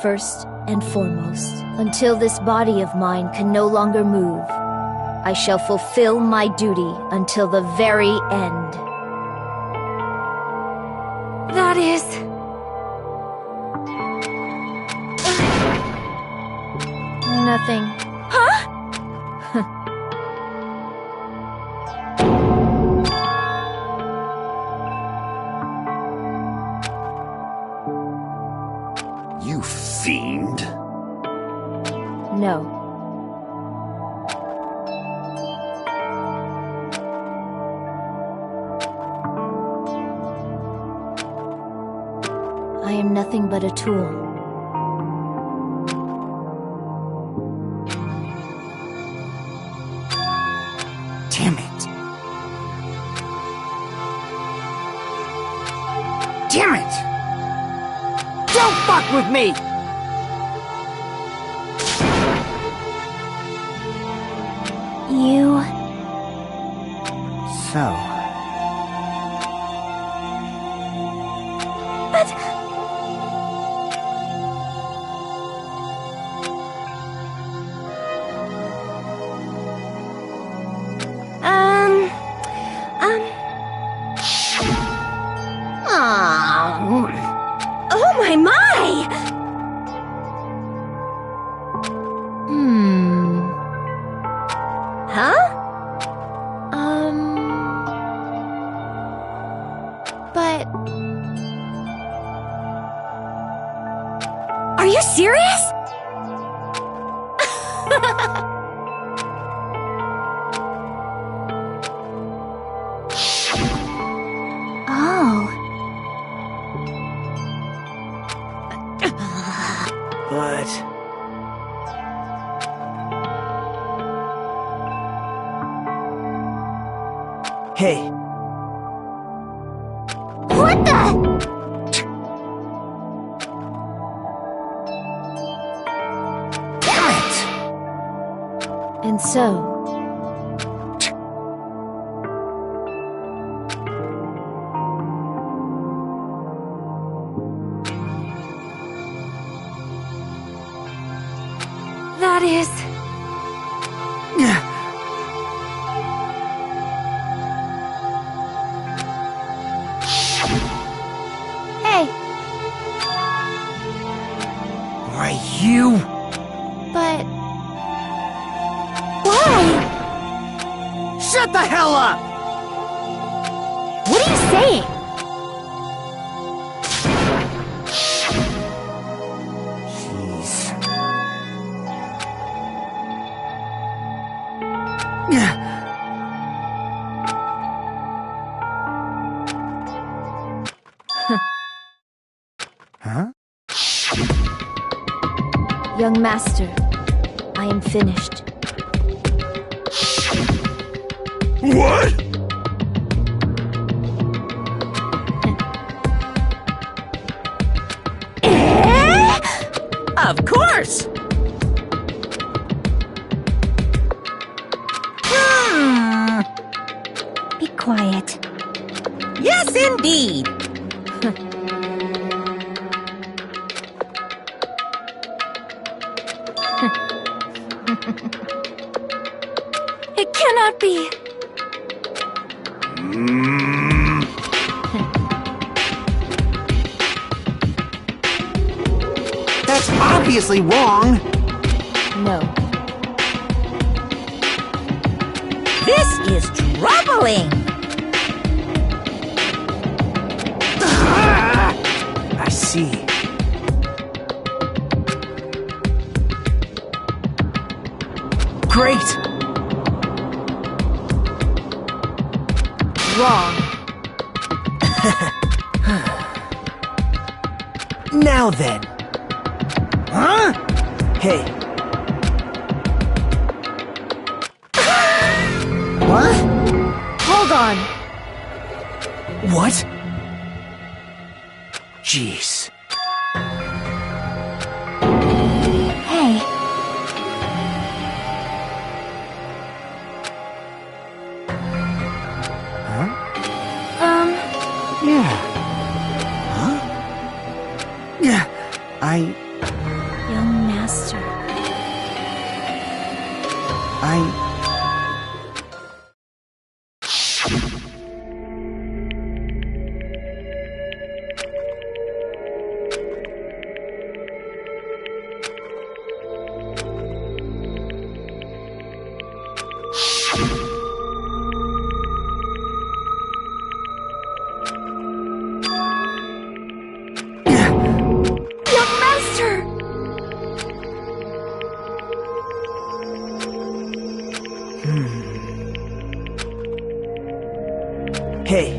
first and foremost. Until this body of mine can no longer move, I shall fulfill my duty until the very end. that is... Nothing. Huh? You fiend. No. I am nothing but a tool. Damn it. Damn it! Don't fuck with me! You... So... But... Oh my! Huh? But... Are you serious? Oh... But... Hey, What the? Damn it! And so... That is... Hey, why you? But... Why? Shut the hell up! What are you saying? Jeez. Huh? Young master, I am finished. What? Of course! be quiet. Yes, indeed! It cannot be. That's obviously wrong. No. This is troubling! I see. Great! Wrong. Now then. Huh? Hey, What? Hold on. what? Jeez. Hey, Yeah. Huh? Yeah. Young master. Young master! Hey.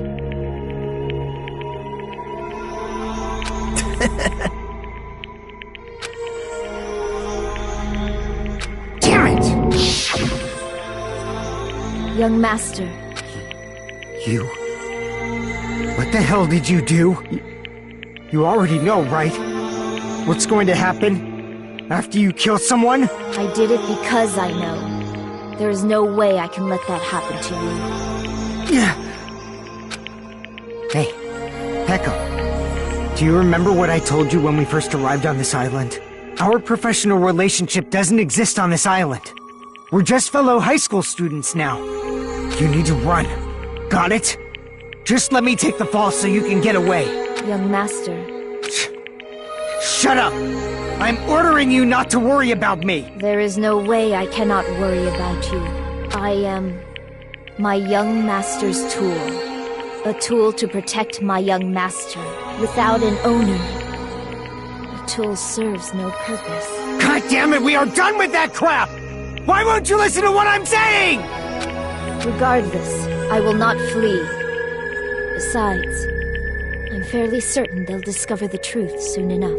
Damn it! Young master. You... What the hell did you do? You already know, right? What's going to happen after you kill someone? I did it because I know. There is no way I can let that happen to you. Yeah. Hey, Peko. Do you remember what I told you when we first arrived on this island? Our professional relationship doesn't exist on this island. We're just fellow high school students now. You need to run. Got it? Just let me take the fall so you can get away. Young master. Shut up! I'm ordering you not to worry about me! There is no way I cannot worry about you. I am my young master's tool. A tool to protect my young master without an owner. The tool serves no purpose. God damn it, we are done with that crap! Why won't you listen to what I'm saying? Regardless, I will not flee. Besides, I'm fairly certain they'll discover the truth soon enough.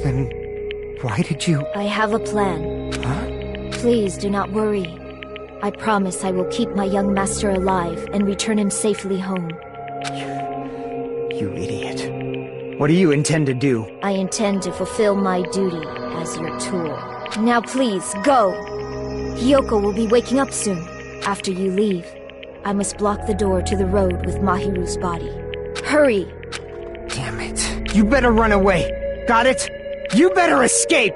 Then, why did you... I have a plan. Huh? Please do not worry. I promise I will keep my young master alive and return him safely home. You idiot. What do you intend to do? I intend to fulfill my duty as your tool. Now please, go! Hiyoko will be waking up soon. After you leave, I must block the door to the road with Mahiru's body. Hurry! Damn it. You better run away. Got it? You better escape!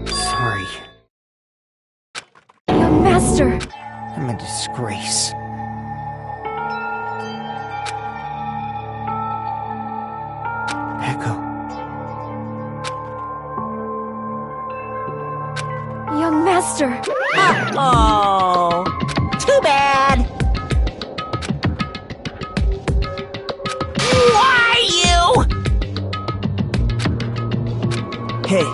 Sorry. Young master! I'm a disgrace. Peko. Young master! Oh, too bad. Why you? Hey.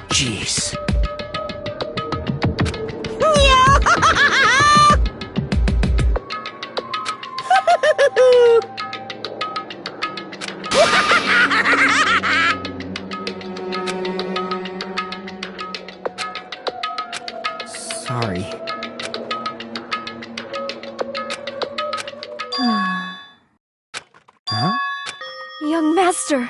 Jeez. Sorry. Huh? Young master!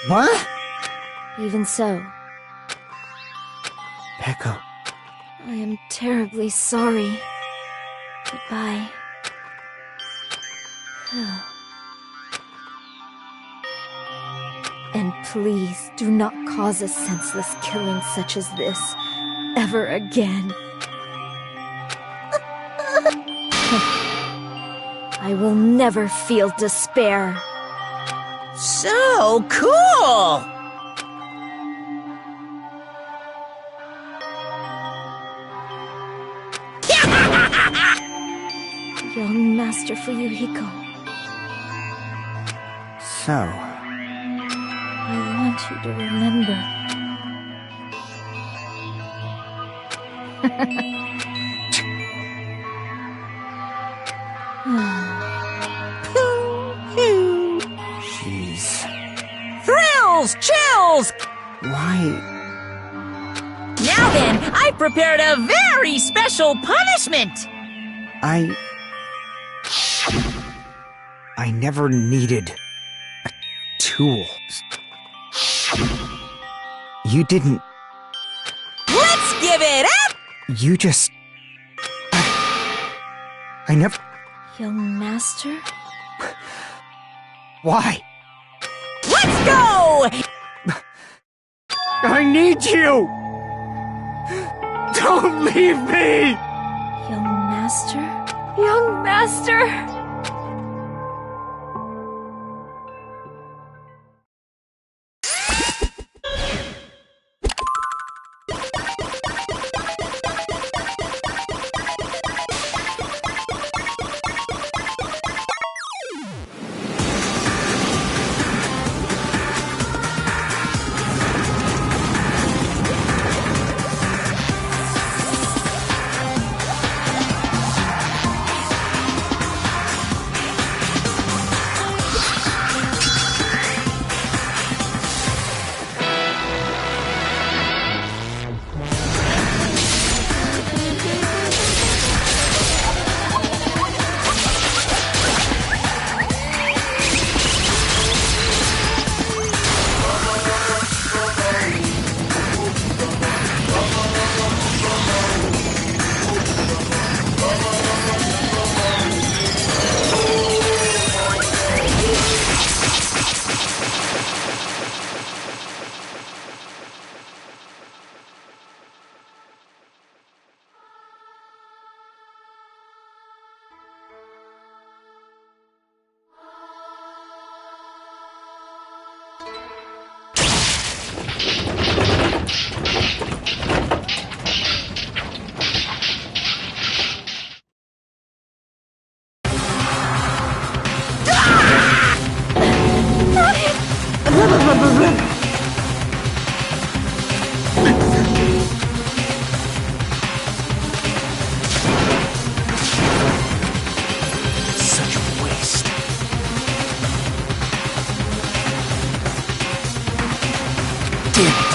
What? Even so, Peko. I am terribly sorry. Goodbye. And please do not cause a senseless killing such as this ever again. I will never feel despair. So cool! Young Master Fuyuhiko, So, I want you to remember. jeez. Thrills! Chills! Why? Now then, I've prepared a very special punishment! I never needed a tool. You didn't... Let's give it up! You just... I never... Young Master? Why? Let's go! I need you! Don't leave me! Young Master? Young Master! Such a waste. Damn it.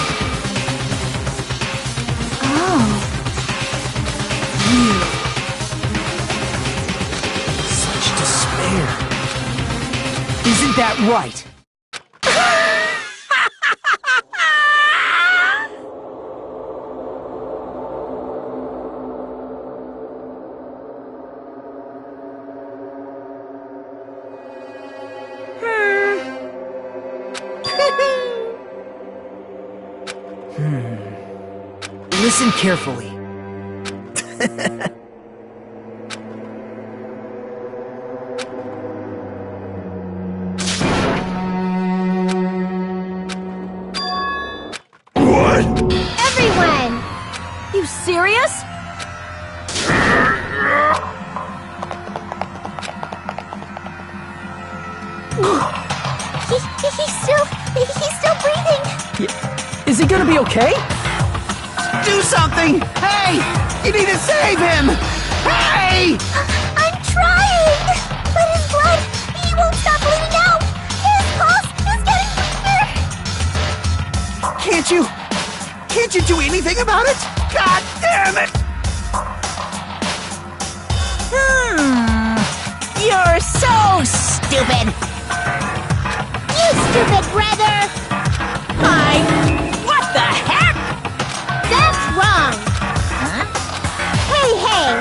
Such despair. Isn't that right? Listen carefully. What? Everyone! You serious? He's still breathing! Is he gonna be okay? Do something! Hey! You need to save him! Hey! I'm trying! But his blood, he won't stop bleeding out! His pulse is getting weaker! Can't you do anything about it? God damn it! You're so stupid! You stupid brother! What the heck? That's wrong! Huh? Hey! Hey!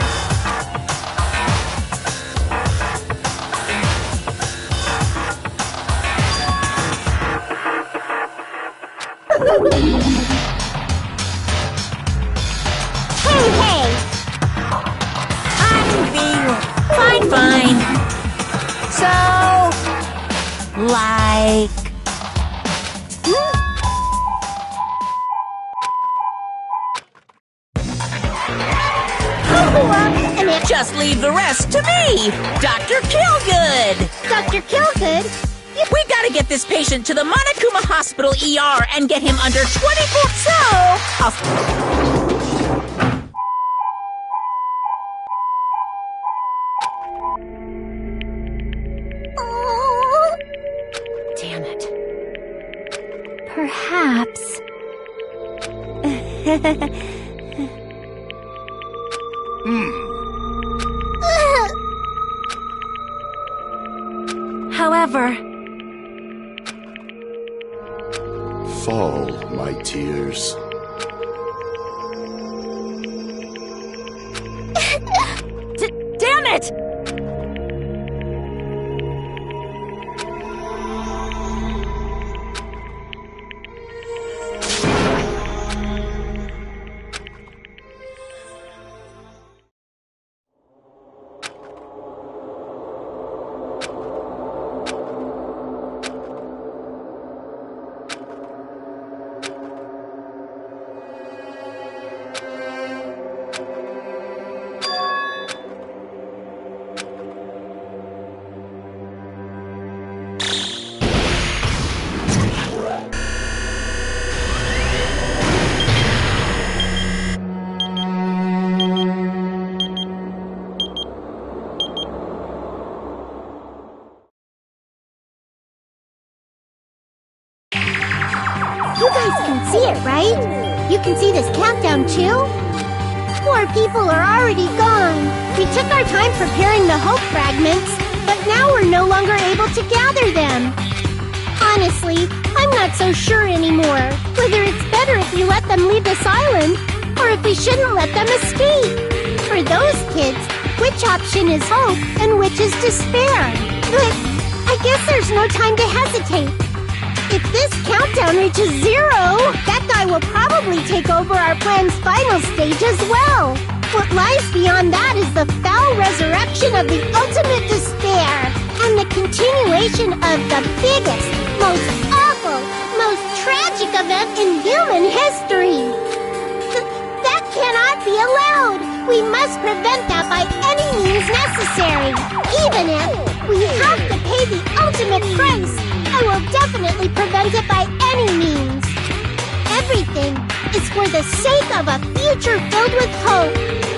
Fine. So, like... Just leave the rest to me, Dr. Killgood! Dr. Killgood? We gotta get this patient to the Monokuma Hospital ER and get him under 24... Oh. Damn it. Perhaps... However, Fall, my tears. damn it! You guys can see it, right? You can see this countdown too? More people are already gone. We took our time preparing the hope fragments, but now we're no longer able to gather them. Honestly, I'm not so sure anymore whether it's better if we let them leave this island or if we shouldn't let them escape. For those kids, which option is hope and which is despair? But I guess there's no time to hesitate. If this countdown reaches 0, that guy will probably take over our plan's final stage as well. What lies beyond that is the foul resurrection of the ultimate despair and the continuation of the biggest, most awful, most tragic event in human history. That cannot be allowed. We must prevent that by any means necessary, even if we have to pay the ultimate price I will definitely prevent it by any means. Everything is for the sake of a future filled with hope.